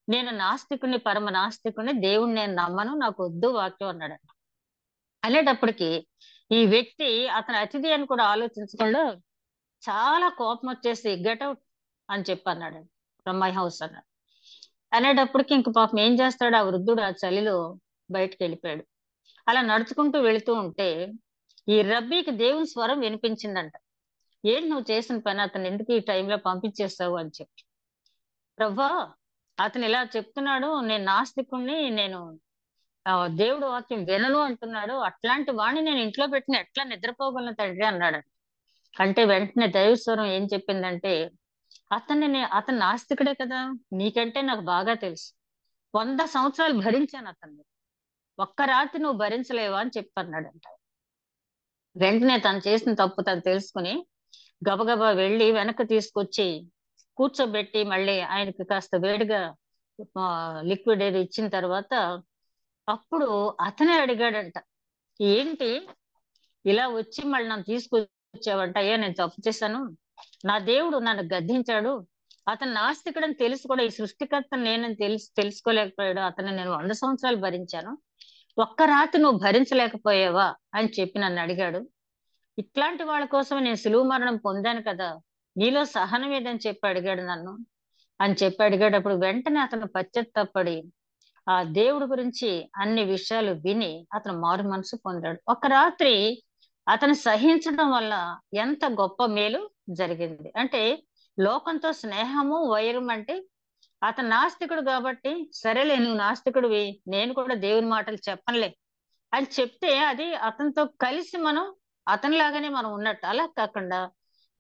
నేను నాస్తికుని, పరమ నాస్తికుని, దేవుణ్ణి నేను నమ్మను, నాకు వద్దు వాక్యం అన్నాడంట. అనేటప్పటికి ఈ వ్యక్తి అతని అతిథి అని కూడా ఆలోచించకుండా చాలా కోపం వచ్చేసి గెట్అవుట్ అని చెప్పి అన్నాడండి, ఫ్రమ్ మై హౌస్ అన్నాడు. అనేటప్పటికి ఇంక పాపం ఏం చేస్తాడు, ఆ వృద్ధుడు ఆ చలిలో బయటకు వెళ్ళిపోయాడు. అలా నడుచుకుంటూ వెళుతూ ఉంటే ఈ రబ్బీకి దేవుని స్వరం వినిపించిందంట. ఏంటి నువ్వు చేసిన పని, అతను ఎందుకు ఈ టైంలో పంపించేస్తావు అని చెప్పి. ప్రభా, అతను ఇలా చెప్తున్నాడు, నేను నాస్తికుణ్ణి, నేను దేవుడు వాక్యం వినను అంటున్నాడు, అట్లాంటి వాడిని నేను ఇంట్లో పెట్టిన ఎట్లా నిద్రపోగలను తండ్రి అన్నాడు. అంటే వెంటనే దైవస్వరం ఏం చెప్పిందంటే, అతను నాస్తికుడే కదా, నీకంటే నాకు బాగా తెలుసు, 100 సంవత్సరాలు భరించాను అతన్ని, ఒక్క రాత్రి నువ్వు భరించలేవా అని చెప్పి అన్నాడంట. వెంటనే తను చేసిన తప్పు తను తెలుసుకుని గబగబా వెళ్ళి వెనక్కి తీసుకొచ్చి కూర్చోబెట్టి మళ్ళీ ఆయనకి కాస్త వేడిగా లిక్విడ్ ఏది ఇచ్చిన తర్వాత అప్పుడు అతనే అడిగాడంట, ఏంటి ఇలా వచ్చి మళ్ళీ నన్ను తీసుకొచ్చావంట, అయ్యా నేను తప్పు చేశాను, నా దేవుడు నన్ను గద్దించాడు, అతను నాస్తికుడని తెలిసి కూడా ఈ సృష్టికర్త నేనని తెలుసుకోలేకపోయాడు, అతను నేను 100 సంవత్సరాలు భరించాను, ఒక్క రాత్రి నువ్వు భరించలేకపోయావా అని చెప్పి నన్ను అడిగాడు. ఇట్లాంటి వాళ్ళ కోసం నేను సులువు మరణం పొందాను కదా, నీలో సహనం ఏదని చెప్పి అడిగాడు నన్ను అని చెప్పి అడిగేటప్పుడు వెంటనే అతను పశ్చాత్తాపడి ఆ దేవుడి గురించి అన్ని విషయాలు విని అతను మారు మనసు పొందాడు. ఒక రాత్రి అతను సహించడం వల్ల ఎంత గొప్ప మేలు జరిగింది అంటే, లోకంతో స్నేహము వైరం అంటే, అతను నాస్తికుడు కాబట్టి సరేలే నువ్వు నాస్తికుడివి, నేను కూడా దేవుని మాటలు చెప్పనులే అని చెప్తే అది అతనితో కలిసి మనం అతనిలాగానే మనం ఉన్నట్టు. అలా కాకుండా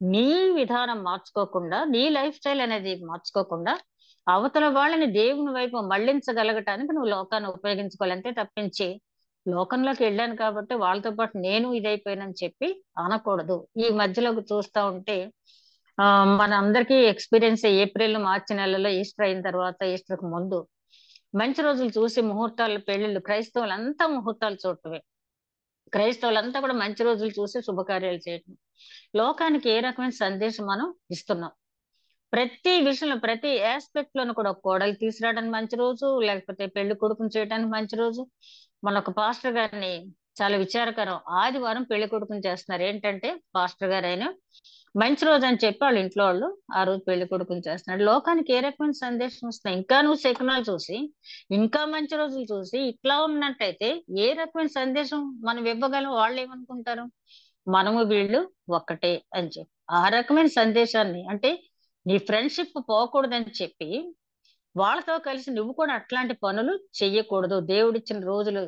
నీ విధానం మార్చుకోకుండా, నీ లైఫ్ స్టైల్ అనేది మార్చుకోకుండా అవతల వాళ్ళని దేవుని వైపు మళ్లించగలగటానికి నువ్వు లోకాన్ని ఉపయోగించుకోవాలంటే తప్పించి, లోకంలోకి వెళ్ళాను కాబట్టి వాళ్ళతో పాటు నేను ఇదైపోయానని చెప్పి అనకూడదు. ఈ మధ్యలోకి చూస్తా ఉంటే మన అందరికీ ఎక్స్పీరియన్స్, ఏప్రిల్ మార్చి నెలలో ఈస్టర్ అయిన తర్వాత, ఈస్టర్ కు ముందు మంచి రోజులు చూసి ముహూర్తాలు, పెళ్లిళ్ళు, క్రైస్తవులంతా ముహూర్తాలు చూడటమే, క్రైస్తవులంతా కూడా మంచి రోజులు చూసి శుభకార్యాలు చేయటం. లోకానికి ఏ రకమైన సందేశం మనం ఇస్తున్నాం? ప్రతి విషయంలో, ప్రతి ఆస్పెక్ట్ లోను కూడా కోడలు తీసుకురావడానికి మంచి రోజు, లేకపోతే పెళ్లి కొడుకుని చేయడానికి మంచి రోజు. మన ఒక పాస్టర్ గారిని, చాలా విచారకరం, ఆదివారం పెళ్లి కొడుకుని చేస్తున్నారు. ఏంటంటే పాస్టర్ గారు ఆయన మంచి రోజు అని చెప్పి వాళ్ళ ఇంట్లో వాళ్ళు ఆ రోజు పెళ్లి కొడుకుని చేస్తున్నాడు. లోకానికి ఏ రకమైన సందేశం వస్తున్నాయి? ఇంకా నువ్వు శకునాలు చూసి, ఇంకా మంచి రోజులు చూసి ఇట్లా ఉన్నట్టయితే ఏ రకమైన సందేశం మనం ఇవ్వగలం? వాళ్ళు ఏమనుకుంటారు, మనము వీళ్ళు ఒక్కటే అని చెప్పి ఆ రకమైన సందేశాన్ని, అంటే నీ ఫ్రెండ్షిప్ పోకూడదని చెప్పి వాళ్ళతో కలిసి నువ్వు కూడా అట్లాంటి పనులు చెయ్యకూడదు. దేవుడిచ్చిన రోజులు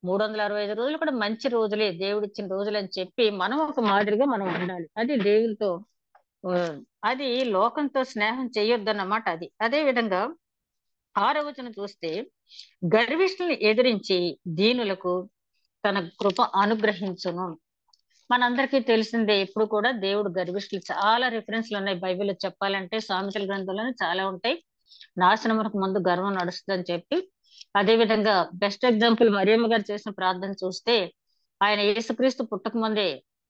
365 రోజులు కూడా మంచి రోజులే, దేవుడిచ్చిన రోజులు అని చెప్పి మనం ఒక మాదిరిగా మనం ఉండాలి. అది దేవుడితో అది లోకంతో స్నేహం చెయ్యొద్దన్నమాట. అది అదే విధంగా 6వ వచనం చూస్తే, గర్విష్ఠుల్ని ఎదిరించి దీనులకు తన కృప అనుగ్రహించును. మనందరికీ తెలిసిందే, ఇప్పుడు కూడా దేవుడు గర్విష్ఠులు చాలా రిఫరెన్స్లు ఉన్నాయి బైబిల్లో చెప్పాలంటే, సామెతల గ్రంథంలోనే చాలా ఉంటాయి. నాశనమునకు ముందు గర్వం నడుస్తుందని చెప్పి. అదే విధంగా బెస్ట్ ఎగ్జాంపుల్ మరియమ్మ గారు చేసిన ప్రార్థన చూస్తే, ఆయన యేసుక్రీస్తు పుట్టక ముందే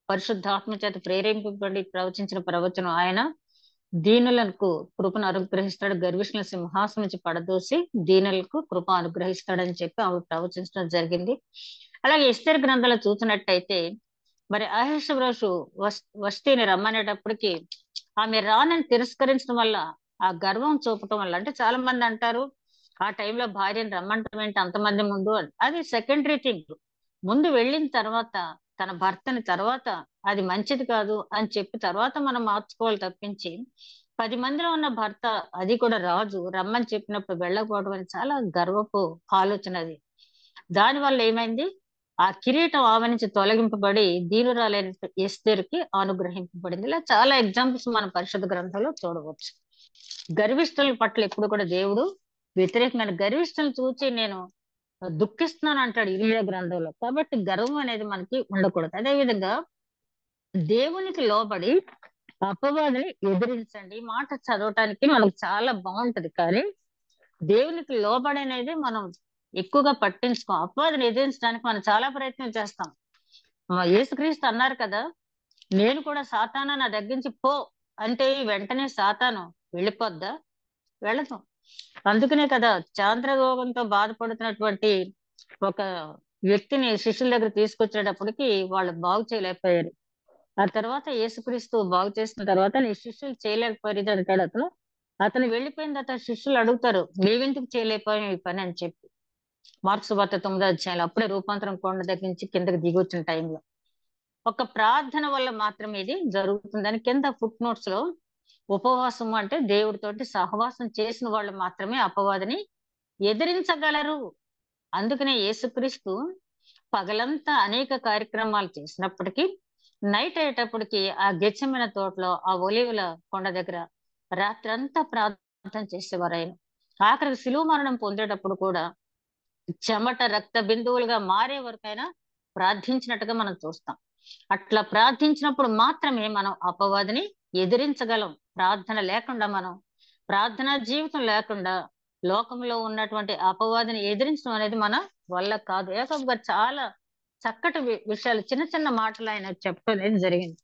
పరిశుద్ధాత్మ చేత ప్రేరేపింపబడి ప్రవచించిన ప్రవచనం, ఆయన దీనులకు కృపను అనుగ్రహిస్తాడు, గర్విష్ఠుల సింహాసనం నుంచి పడదోసి దీనులకు కృప అనుగ్రహిస్తాడని చెప్పి ఆమె ప్రవచించడం జరిగింది. అలాగే ఎస్తేరు గ్రంథంలో చూసినట్టయితే, మరి అహష్వేరోషు వష్టిని రమ్మనేటప్పటికి ఆమె రానని తిరస్కరించడం వల్ల, ఆ గర్వం చూపటం వల్ల, అంటే చాలా మంది అంటారు ఆ టైంలో భార్యను రమ్మంటం ఏంటి అంతమంది ముందు అని. అది సెకండరీ థింగ్. ముందు వెళ్ళిన తర్వాత తన భర్తని తర్వాత అది మంచిది కాదు అని చెప్పి తర్వాత మనం మార్చుకోవాలి తప్పించి, 10 మందిలో ఉన్న భర్త, అది కూడా రాజు, రమ్మని చెప్పినప్పుడు వెళ్ళకపోవడం అని చాలా గర్వపు ఆలోచన అది. దాని వల్ల ఏమైంది, ఆ కిరీటం ఆమె నుంచి తొలగింపబడి దీనురాలైన ఎస్తేరుకి అనుగ్రహింపబడింది. ఇలా చాలా ఎగ్జాంపుల్స్ మన పరిశుద్ధ గ్రంథంలో చూడవచ్చు. గర్విష్ఠుల పట్ల ఎప్పుడు కూడా దేవుడు వ్యతిరేకమైన, గర్విష్ఠులను చూచి నేను దుఃఖిస్తున్నాను అంటాడు ఇర్మీయా గ్రంథంలో. కాబట్టి గర్వం అనేది మనకి ఉండకూడదు. అదే విధంగా దేవునికి లోబడి అపవాదిని ఎదిరించండి. ఈ మాట చదవటానికి మనకు చాలా బాగుంటది, కానీ దేవునికి లోబడి అనేది మనం ఎక్కువగా పట్టించుకోం. అపవాదిని ఎదిరించడానికి మనం చాలా ప్రయత్నం చేస్తాం. యేసుక్రీస్తు అన్నారు కదా, నేను కూడా సాతానా నా దగ్గర నుంచి పో అంటే వెంటనే సాతాను వెళ్ళిపోద్దా? వెళ్ళదు. అందుకనే కదా చాంద్రరోగంతో బాధపడుతున్నటువంటి ఒక వ్యక్తిని శిష్యుల దగ్గర తీసుకొచ్చేటప్పటికి వాళ్ళు బాగు చేయలేకపోయారు. ఆ తర్వాత యేసుక్రీస్తు బాగు చేసిన తర్వాత నీ శిష్యులు చేయలేకపోయారు ఇది అంటాడు అతను. అతను వెళ్ళిపోయిన తర్వాత శిష్యులు అడుగుతారు, మేవెందుకు చేయలేకపోయాం ఈ పని అని చెప్పి. మార్క్స్ వార్త 9వ అధ్యాయంలో అప్పుడే రూపాంతరం కొండ దగ్గర నుంచి కిందకి దిగొచ్చిన టైంలో ఒక ప్రార్థన వల్ల మాత్రమే ఇది జరుగుతుందని కింద ఫుట్ నోట్స్ లో, ఉపవాసం అంటే దేవుడితోటి సహవాసం చేసిన వాళ్ళు మాత్రమే అపవాదిని ఎదిరించగలరు. అందుకనే యేసుక్రీస్తు పగలంతా అనేక కార్యక్రమాలు చేసినప్పటికీ నైట్ అయ్యేటప్పటికి ఆ గెచ్చమైన తోటలో ఆ ఒలీవల కొండ దగ్గర రాత్రంతా ప్రార్థన చేసేవారు ఆయన. ఆఖరికి శిలువ మరణం పొందేటప్పుడు కూడా చెమట రక్త బిందువులుగా మారే వరకైనా ప్రార్థించినట్టుగా మనం చూస్తాం. అట్లా ప్రార్థించినప్పుడు మాత్రమే మనం అపవాదిని ఎదిరించగలం. ప్రార్థన లేకుండా మనం, ప్రార్థనా జీవితం లేకుండా లోకంలో ఉన్నటువంటి అపవాదిని ఎదిరించడం అనేది మన వల్ల కాదు. యాకోబు గారు చాలా చక్కటి విషయాలు, చిన్న చిన్న మాటలు ఆయన చెప్పడం అనేది జరిగింది.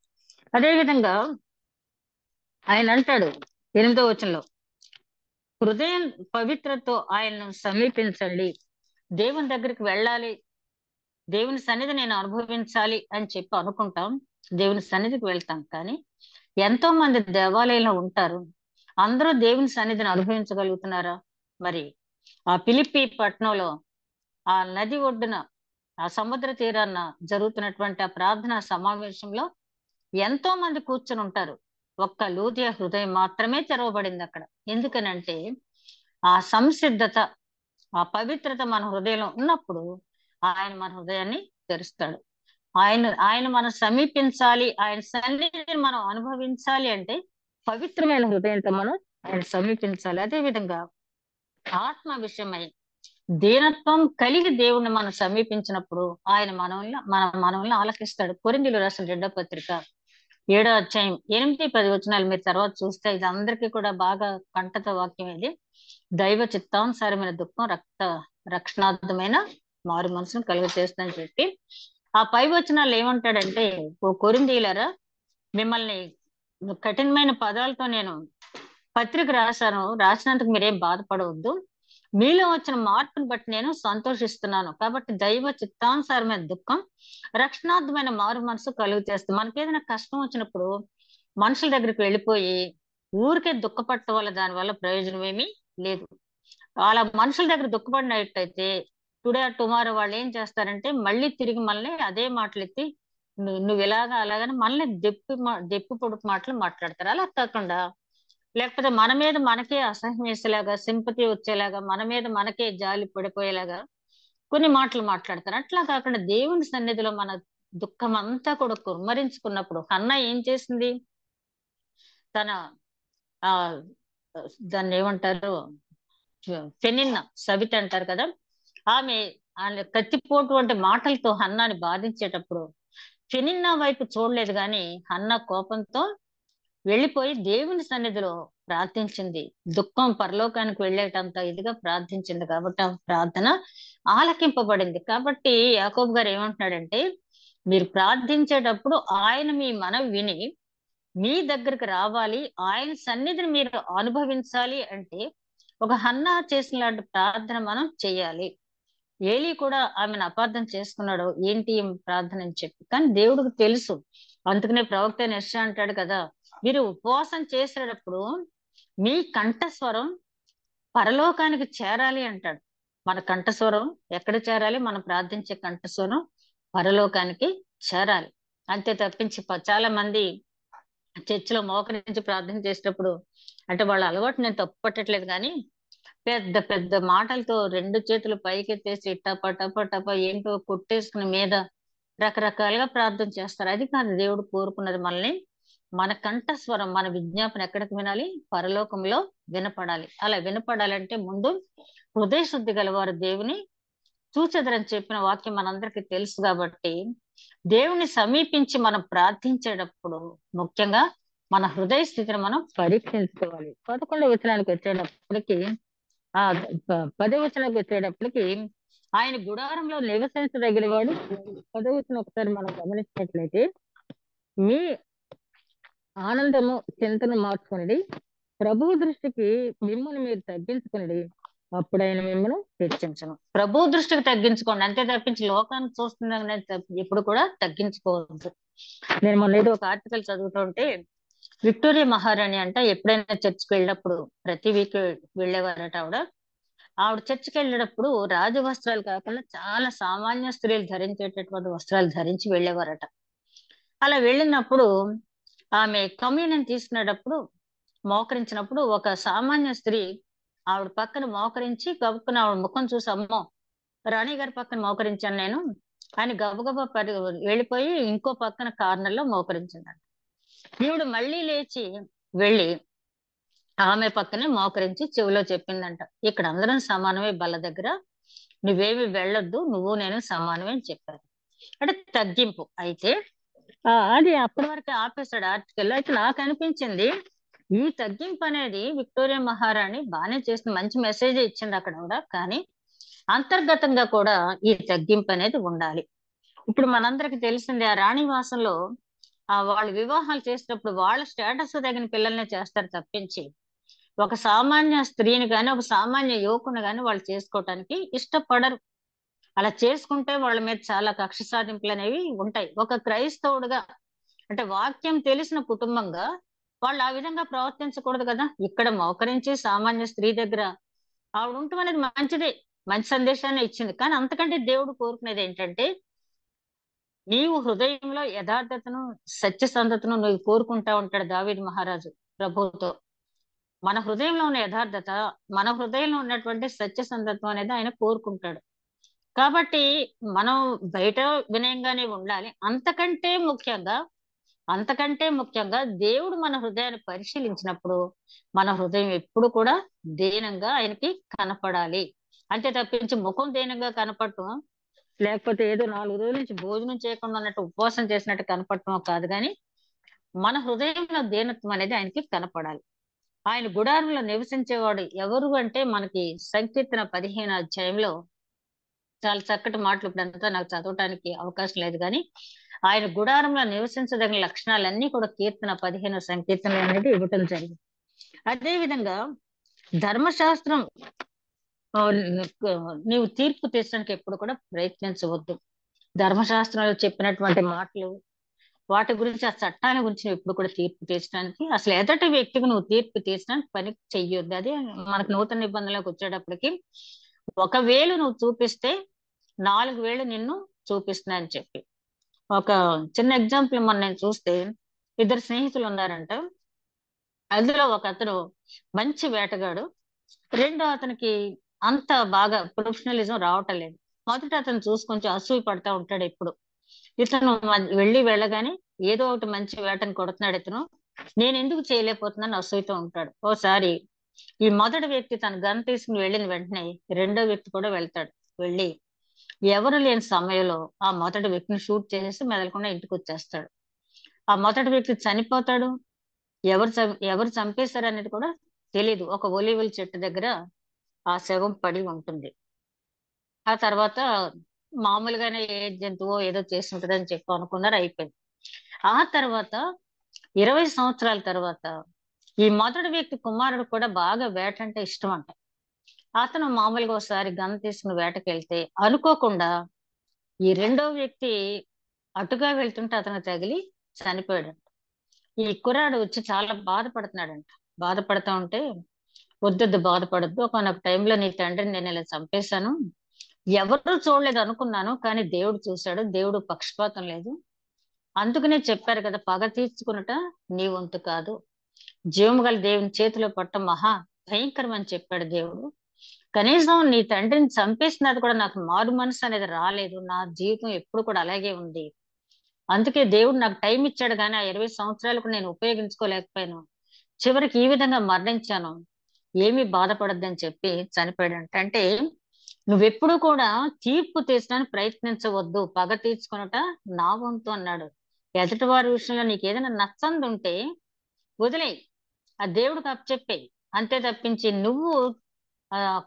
అదే విధంగా ఆయన అంటాడు 8వ వచనంలో, హృదయం పవిత్రతో ఆయన్ను సమీపించండి. దేవుని దగ్గరికి వెళ్ళాలి, దేవుని సన్నిధి నేను అనుభవించాలి అని చెప్పి అనుకుంటాం, దేవుని సన్నిధికి వెళ్తాం. కానీ ఎంతో మంది దేవాలయంలో ఉంటారు, అందరూ దేవుని సన్నిధిని అనుభవించగలుగుతున్నారా? మరి ఆ ఫిలిప్పి పట్టణంలో ఆ నది ఒడ్డున ఆ సముద్ర తీరాన జరుగుతున్నటువంటి ఆ ప్రార్థనా సమావేశంలో ఎంతో మంది కూర్చుని ఉంటారు, ఒక్క లూదియ హృదయం మాత్రమే తెరవబడింది అక్కడ. ఎందుకనంటే ఆ సంసిద్ధత, ఆ పవిత్రత మన హృదయంలో ఉన్నప్పుడు ఆయన మన హృదయాన్ని తెరుస్తాడు. ఆయన మనం సమీపించాలి, ఆయన సన్నిధిని మనం అనుభవించాలి అంటే పవిత్రమైన హృదయంతో మనం ఆయన సమీపించాలి. అదే విధంగా ఆత్మ విషయమై దీనత్వం కలిగి దేవుణ్ణి మనం సమీపించినప్పుడు ఆయన మనల్ని ఆలకిస్తాడు. కొరింథీయులు రాసిన 2వ పత్రిక 7వ అధ్యాయం 8-10 వచనాలు మీరు తర్వాత చూస్తే ఇది అందరికీ కూడా బాగా కంటత వాక్యం. ఇది దైవ చిత్తానుసారమైన దుఃఖం రక్షణార్థమైన మారు మనసును కలుగ చేస్తుందని చెప్పి ఆ పై వచనాలు ఏమంటాడంటే, ఓ కొరింథీయులారా, మిమ్మల్ని కఠినమైన పదాలతో నేను పత్రిక రాసినందుకు మీరేం బాధపడవద్దు. మీలో వచ్చిన మార్పుని బట్టి నేను సంతోషిస్తున్నాను. కాబట్టి దైవ చిత్తానుసారమైన దుఃఖం రక్షణార్థమైన మారు మనసు కలుగు చేస్తుంది. మనకేదైనా కష్టం వచ్చినప్పుడు మనుషుల దగ్గరికి వెళ్ళిపోయి ఊరికే దుఃఖపడటం వల్ల దాని వల్ల ప్రయోజనం ఏమీ లేదు. అలా మనుషుల దగ్గర దుఃఖపడినట్టయితే టుడే టుమారో వాళ్ళు ఏం చేస్తారంటే మళ్ళీ తిరిగి మనల్ని అదే మాటలు ఎత్తి నువ్వు ఇలాగా అలాగని మనల్ని దెప్పి పొడుపు మాటలు మాట్లాడతారు. అలా కాకుండా లేకపోతే మన మీద మనకే అసహ్యం వేసేలాగా, సింపతి వచ్చేలాగా, మన మీద మనకే జాలి పడిపోయేలాగా కొన్ని మాటలు మాట్లాడతారు. అట్లా కాకుండా దేవుని సన్నిధిలో మన దుఃఖం అంతా కూడా కుమ్మరించుకున్నప్పుడు హన్న ఏం చేసింది? తన ఆ దాన్ని ఏమంటారు, ఫెనిన్న సవిత అంటారు కదా, ఆమె కత్తిపోటు వంటి మాటలతో హన్నాని బాధించేటప్పుడు ఫెనిన్నా వైపు చూడలేదు, కానీ హన్న కోపంతో వెళ్ళిపోయి దేవుని సన్నిధిలో ప్రార్థించింది. దుఃఖం పరలోకానికి వెళ్ళేటంత ఇదిగా ప్రార్థించింది. కాబట్టి ఆ ప్రార్థన ఆలకింపబడింది. కాబట్టి యాకోబు గారు ఏమంటున్నాడంటే, మీరు ప్రార్థించేటప్పుడు ఆయన మీ మనవి విని మీ దగ్గరికి రావాలి, ఆయన సన్నిధిని మీరు అనుభవించాలి. అంటే ఒక హన్నా చేసిన లాంటి ప్రార్థన మనం చెయ్యాలి. ఏలీ కూడా ఆమెను అపార్థం చేసుకున్నాడు, ఏంటి ప్రార్థన అని చెప్పి. కానీ దేవుడికి తెలుసు. అందుకనే ప్రవక్త యెషయా అంటాడు కదా, మీరు ఉపవాసం చేసేటప్పుడు మీ కంఠస్వరం పరలోకానికి చేరాలి అంటాడు. మన కంఠస్వరం ఎక్కడ చేరాలి? మనం ప్రార్థించే కంఠస్వరం పరలోకానికి చేరాలి. అంతే తప్పించి చాలా మంది చర్చిలో మోకరించి ప్రార్థన చేసేటప్పుడు, అంటే వాళ్ళ అలవాటు నేను తప్పు పట్టట్లేదు, కానీ పెద్ద పెద్ద మాటలతో 2 చేతులు పైకెత్తేసి టప టప టప ఏంటో కొట్టేసుకుని మీద రకరకాలుగా ప్రార్థన చేస్తారు. అది కాదు దేవుడు కోరుకున్నది. మనల్ని మన కంఠస్వరం, మన విజ్ఞాపన ఎక్కడికి వినాలి? పరలోకంలో వినపడాలి. అలా వినపడాలంటే ముందు హృదయ శుద్ధి గలవారు దేవుని చూచెదరని చెప్పిన వాక్యం మనందరికీ తెలుసు. కాబట్టి దేవుని సమీపించి మనం ప్రార్థించేటప్పుడు ముఖ్యంగా మన హృదయ స్థితిని మనం పరీక్షించుకోవాలి. 11వ వచనానికి వచ్చేటప్పటికి, 10వ వచనానికి వచ్చేటప్పటికి ఆయన గుడారంలో నివసించదగిన వాడు. 10వ వచనం ఒకసారి మనం గమనించినట్లయితే, మీ ఆనందము చింతను మార్చుకుని ప్రభు దృష్టికి మిమ్మల్ని మీరు తగ్గించుకుని అప్పుడు ఆయన మిమ్మల్ని హెచ్చించను. ప్రభు దృష్టికి తగ్గించుకోండి, అంతే తప్పించి లోకాన్ని చూస్తుందని ఎప్పుడు కూడా తగ్గించుకోవద్దు. నేను మొన్న ఏదో ఒక ఆర్టికల్ చదువుతుంటే విక్టోరియా మహారాణి అంట ఎప్పుడైనా చర్చికి వెళ్ళినప్పుడు ప్రతి వీక్ వెళ్ళేవారట ఆవిడ చర్చికి వెళ్ళేటప్పుడు రాజ వస్త్రాలు కాకుండా చాలా సామాన్య స్త్రీలు ధరించేటటువంటి వస్త్రాలు ధరించి వెళ్ళేవారట. అలా వెళ్ళినప్పుడు ఆమె కమ్యూనియన్ తీసుకునేటప్పుడు మోకరించినప్పుడు ఒక సామాన్య స్త్రీ ఆవిడ పక్కన మోకరించి గబుక్కున ఆవిడ ముఖం చూసి, అమ్మో రాణి గారి పక్కన మోకరించాను నేను అని గబగబా వెళ్ళిపోయి ఇంకో పక్కన కార్నర్ లో మోకరించిందంట. ఈవిడ మళ్ళీ లేచి వెళ్ళి ఆమె పక్కనే మోకరించి చెవిలో చెప్పిందంట, ఇక్కడ అందరం సమానమే బల్ల దగ్గర, నువ్వేమి వెళ్ళొద్దు, నువ్వు నేను సమానమే అని చెప్పారు. అంటే తగ్గింపు. అయితే అది అప్పటి వరకు ఆపేశాడు ఆర్టికల్. అయితే నాకు అనిపించింది ఈ తగ్గింపు అనేది విక్టోరియా మహారాణి బాగానే చేసిన మంచి మెసేజ్ ఇచ్చింది అక్కడ కూడా, కానీ అంతర్గతంగా కూడా ఈ తగ్గింపు అనేది ఉండాలి. ఇప్పుడు మనందరికి తెలిసింది ఆ రాణివాసంలో వాళ్ళు వివాహాలు చేసేటప్పుడు వాళ్ళ స్టేటస్ తగిన పిల్లల్ని చేస్తారు తప్పించి ఒక సామాన్య స్త్రీని గాని ఒక సామాన్య యువకుని గాని వాళ్ళు చేసుకోవటానికి ఇష్టపడరు. అలా చేసుకుంటే వాళ్ళ మీద చాలా కక్ష సాధింపులు అనేవి ఉంటాయి. ఒక క్రైస్తవుడుగా అంటే వాక్యం తెలిసిన కుటుంబంగా వాళ్ళు ఆ విధంగా ప్రవర్తించకూడదు కదా. ఇక్కడ మోకరించి సామాన్య స్త్రీ దగ్గర ఆవిడ ఉండటం అనేది మంచిదే, మంచి సందేశాన్ని ఇచ్చింది. కానీ అంతకంటే దేవుడు కోరుకునేది ఏంటంటే నీవు హృదయంలో యథార్థతను సత్యసంధతను నువ్వు కోరుకుంటా ఉంటాడు దావీదు మహారాజు ప్రభువుతో. మన హృదయంలో ఉన్న యథార్థత, మన హృదయంలో ఉన్నటువంటి సత్యసంధత్వం అనేది ఆయన కోరుకుంటాడు. కాబట్టి మనం బయట వినయంగానే ఉండాలి. అంతకంటే ముఖ్యంగా దేవుడు మన హృదయాన్ని పరిశీలించినప్పుడు మన హృదయం ఎప్పుడు కూడా దీనంగా ఆయనకి కనపడాలి. అంతే తప్పించి ముఖం దీనంగా కనపడటం, లేకపోతే ఏదో 4 రోజుల నుంచి భోజనం చేయకుండా ఉన్నట్టు ఉపవాసం చేసినట్టు కనపడటం కాదు, కానీ మన హృదయంలో దీనత్వం అనేది ఆయనకి కనపడాలి. ఆయన గుడారంలో నివసించేవాడు ఎవరు అంటే మనకి సంకీర్తన 15 అధ్యాయంలో చాలా చక్కటి మాటలు, ఇప్పుడంతా నాకు చదవటానికి అవకాశం లేదు, కానీ ఆయన గుడారంలో నివసించదగిన లక్షణాలన్నీ కూడా కీర్తన 15 సంకీర్తనలు అనేది ఇవ్వటం జరిగింది. అదే విధంగా ధర్మశాస్త్రం నీవు తీర్పు తీర్చడానికి ఎప్పుడు కూడా ప్రయత్నించవద్దు. ధర్మశాస్త్రంలో చెప్పినటువంటి మాటలు వాటి గురించి, ఆ చట్టాల గురించి ఎప్పుడు కూడా తీర్పు తీర్చడానికి, అసలు ఎదటి వ్యక్తికి నువ్వు తీర్పు తీర్చడానికి పని చెయ్యొద్దు. అదే మనకు నూతన నిబంధనలకు వచ్చేటప్పటికి 1 వేలు నువ్వు చూపిస్తే 4 వేలు నిన్ను చూపిస్తున్నా అని చెప్పి ఒక చిన్న ఎగ్జాంపుల్ మనం నేను చూస్తే 2 స్నేహితులు ఉన్నారంట. అందులో ఒక అతను మంచి వేటగాడు, రెండో అతనికి అంత బాగా ప్రొఫెషనలిజం రావటం లేదు. మొదట అతను చూసి కొంచెం అసూయ పడతా ఉంటాడు ఎప్పుడు. ఇతను వెళ్ళగానే ఏదో ఒకటి మంచి వేటను కొడుతున్నాడు ఇతను, నేను ఎందుకు చేయలేకపోతున్నాను అసూయతో ఉంటాడు. ఓసారి ఈ మొదటి వ్యక్తి తన గన్ తీసుకుని వెళ్ళిన వెంటనే రెండో వ్యక్తి కూడా వెళ్తాడు. వెళ్ళి ఎవరు లేని సమయంలో ఆ మొదటి వ్యక్తిని షూట్ చేసేసి మెదలకుండా ఇంటికి వచ్చేస్తాడు. ఆ మొదటి వ్యక్తి చనిపోతాడు. ఎవరు చంపేశారు అనేది కూడా తెలీదు. ఒక ఒలీవల చెట్టు దగ్గర ఆ శవం పడి ఉంటుంది. ఆ తర్వాత మామూలుగానే ఏ జంతువో ఏదో చేసి ఉంటుందని చెప్పి అనుకున్నారు, అయిపోయింది. ఆ తర్వాత 20 సంవత్సరాల తర్వాత ఈ మొదటి వ్యక్తి కుమారుడు కూడా బాగా వేట అంటే ఇష్టం అంట. అతను మామూలుగా ఒకసారి గన్ తీసుకుని వేటకెళ్తే అనుకోకుండా ఈ రెండో వ్యక్తి అటుగా వెళ్తుంటే అతను తగిలి చనిపోయాడంట. ఈ కుర్రాడు వచ్చి చాలా బాధపడుతున్నాడంట. బాధపడతా ఉంటే, వద్దొద్దు బాధపడద్దు, ఒకనొక టైంలో నీ తండ్రిని నేను ఇలా చంపేశాను, ఎవరు చూడలేదు అనుకున్నాను, కానీ దేవుడు చూశాడు, దేవుడు పక్షపాతం లేదు, అందుకనే చెప్పారు కదా పగ తీర్చుకున్నట నీ వంతు కాదు, జీవము గల దేవుని చేతిలో పట్ట మహా భయంకరం అని చెప్పాడు దేవుడు. కనీసం నీ తండ్రిని చంపేసినది కూడా నాకు మారు మనసు అనేది రాలేదు, నా జీవితం ఎప్పుడు కూడా అలాగే ఉంది, అందుకే దేవుడు నాకు టైం ఇచ్చాడు, కానీ ఆ 20 సంవత్సరాలకు నేను ఉపయోగించుకోలేకపోయాను, చివరికి ఈ విధంగా మరణించాను, ఏమీ బాధపడద్దని చెప్పి చనిపోయాడంట. అంటే నువ్వెప్పుడు కూడా తీర్పు తీర్చడానికి ప్రయత్నించవద్దు, పగ తీర్చుకున్నట నా వంతు అన్నాడు. ఎదుటి వారి విషయంలో నీకు ఏదైనా నచ్చంది ఉంటే వదిలేయి, ఆ దేవుడికి అప్పచెప్పేయి, అంతే తప్పించి నువ్వు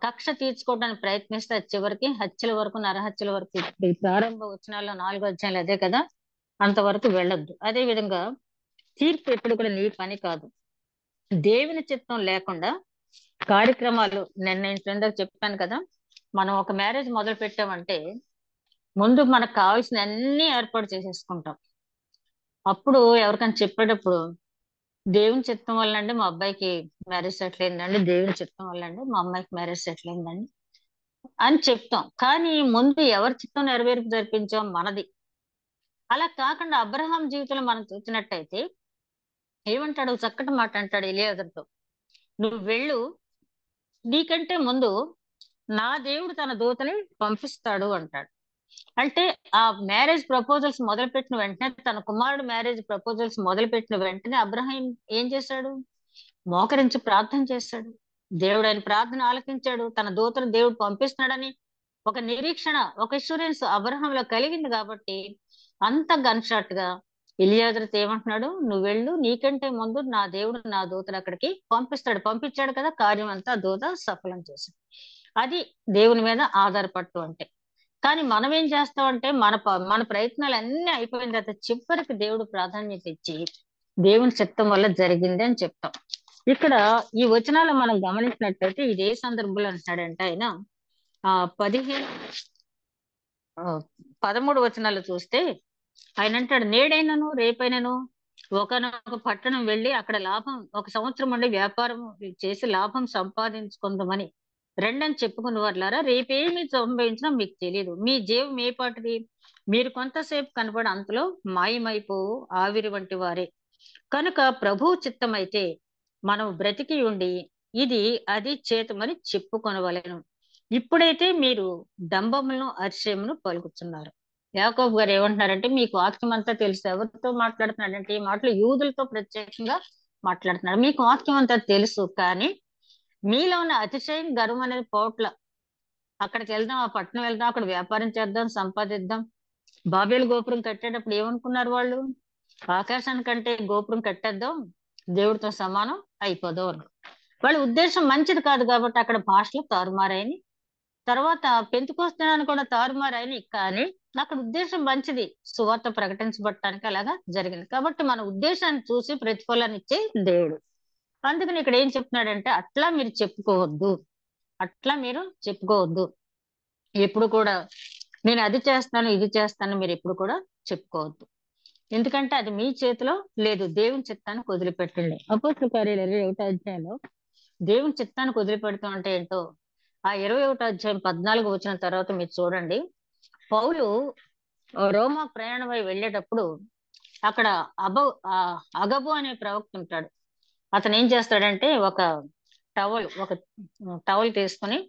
కక్ష తీర్చుకోవడానికి ప్రయత్నిస్తే చివరికి హత్యల వరకు, నరహత్యల వరకు, ఈ ప్రారంభ వచనాల్లో 4వ అధ్యాయంలో అదే కదా, అంతవరకు వెళ్ళొద్దు. అదే విధంగా తీర్పు ఎప్పుడు కూడా నీ పని కాదు. దేవుని చిత్తం లేకుండా కార్యక్రమాలు నేను చెప్పాను కదా, మనం ఒక మ్యారేజ్ మొదలు పెట్టామంటే ముందు మనకు కావాల్సిన అన్ని ఏర్పాటు చేసేసుకుంటాం. అప్పుడు ఎవరికైనా చెప్పేటప్పుడు దేవుని చిత్తం వల్ల అండి మా అబ్బాయికి మ్యారేజ్ సెటిల్ అయిందండి, దేవుని చిత్తం వల్ల అండి మా అమ్మాయికి మ్యారేజ్ సెటిల్ అయిందండి అని చెప్తాం. కానీ ముందు ఎవరి చిత్తం నెరవేర్పు జరిపించాం? మనది. అలా కాకుండా అబ్రహాం జీవితంలో మనం చూసినట్టయితే ఏమంటాడు? చక్కటి మాట అంటాడు ఎలియాజరుతో, నువ్వు వెళ్ళు, నీకంటే ముందు నా దేవుడు తన దూతని పంపిస్తాడు అంటాడు. అంటే ఆ మ్యారేజ్ ప్రపోజల్స్ మొదలుపెట్టిన వెంటనే, తన కుమారుడు మ్యారేజ్ ప్రపోజల్స్ మొదలుపెట్టిన వెంటనే అబ్రహాం ఏం చేశాడు? మోకరించి ప్రార్థన చేశాడు. దేవుడు ఆయన ప్రార్థన ఆలకించాడు. తన దూతను దేవుడు పంపిస్తున్నాడని ఒక నిరీక్షణ, ఒక ఇన్సూరెన్స్ అబ్రహాంలో కలిగింది. కాబట్టి అంత గన్ షాట్ గా ఎలియాజరుతో ఏమంటున్నాడు? నువ్వు వెళ్ళు, నీకంటే ముందు నా దేవుడు నా దూతను అక్కడికి పంపిస్తాడు. పంపించాడు కదా, కార్యం అంతా దూత సఫలం చేశాడు. అది దేవుని మీద ఆధారపట్టు అంటే. కానీ మనం ఏం చేస్తామంటే మన ప్రయత్నాలు అన్ని అయిపోయిన తర్వాత చివరికి దేవుడు ప్రాధాన్యత ఇచ్చి దేవుని చిత్తం వల్ల జరిగింది అని చెప్తాం. ఇక్కడ ఈ వచనాలు మనం గమనించినట్లయితే ఇది ఏ సందర్భంలో అంటున్నాడంటే ఆయన 15 13 వచనాలు చూస్తే ఆయన అంటాడు, నేడైనను రేపైనను ఒకనొక పట్టణం వెళ్ళి అక్కడ ఒక సంవత్సరం ఉండి వ్యాపారం చేసి లాభం సంపాదించుకుందామని రెండని చెప్పుకున్న వాళ్ళారా, రేపేమి సంభవించినా మీకు తెలియదు. మీ జీవం ఏ పాటిది? మీరు కొంతసేపు కనపడి అంతలో మాయమైపోవు ఆవిరి వంటి వారే. కనుక ప్రభు చిత్తమైతే మనం బ్రతికి ఉండి ఇది అది చేతమని చెప్పుకొనవలెను. ఇప్పుడైతే మీరు డంబములను అతిశయమును పలుకుతున్నారు. యాకోబు గారు ఏమంటున్నారంటే, మీకు వాక్యం అంతా తెలుసు. ఎవరితో మాట్లాడుతున్నాడంటే ఈ మాటలు యూదులతో ప్రత్యక్షంగా మాట్లాడుతున్నాడు. మీకు వాక్యం అంతా తెలుసు, కానీ మీలో ఉన్న అతిశయం గర్వం అనేది పోవట్ల. అక్కడికి వెళ్దాం, ఆ పట్టణం వెళ్దాం, అక్కడ వ్యాపారం చేద్దాం, సంపాదిద్దాం. బాబేలు గోపురం కట్టేటప్పుడు ఏమనుకున్నారు వాళ్ళు? ఆకాశానికంటే గోపురం కట్టేద్దాం, దేవుడితో సమానం అయిపోదాం అన్నారు. వాళ్ళ ఉద్దేశం మంచిది కాదు కాబట్టి అక్కడ భాషలు తారుమారైన తర్వాత పెంతుకొస్తున్నాను కూడా తారుమారైన, కానీ అక్కడ ఉద్దేశం మంచిది, సువార్త ప్రకటించబడటానికి అలాగా జరిగింది. కాబట్టి మన ఉద్దేశాన్ని చూసి ప్రతిఫలాన్ని ఇచ్చే దేవుడు. అందుకని ఇక్కడ ఏం చెప్తున్నాడంటే, అట్లా మీరు చెప్పుకోవద్దు, అట్లా మీరు చెప్పుకోవద్దు. ఎప్పుడు కూడా నేను అది చేస్తాను ఇది చేస్తాను మీరు ఎప్పుడు కూడా చెప్పుకోవద్దు. ఎందుకంటే అది మీ చేతిలో లేదు. దేవుని చిత్తానికి వదిలిపెట్టండి. అపోస్తలుల కార్యాలు 21వ అధ్యాయంలో దేవుని చిత్తానికి వదిలిపెడతాం అంటే ఏంటో ఆ 21వ అధ్యాయం 14 వచ్చిన తర్వాత మీరు చూడండి. పౌలు రోమా ప్రయాణమై వెళ్ళేటప్పుడు అక్కడ అగబు అనే ప్రవక్త ఉంటాడు. అతను ఏం చేస్తాడంటే ఒక టవల్ తీసుకుని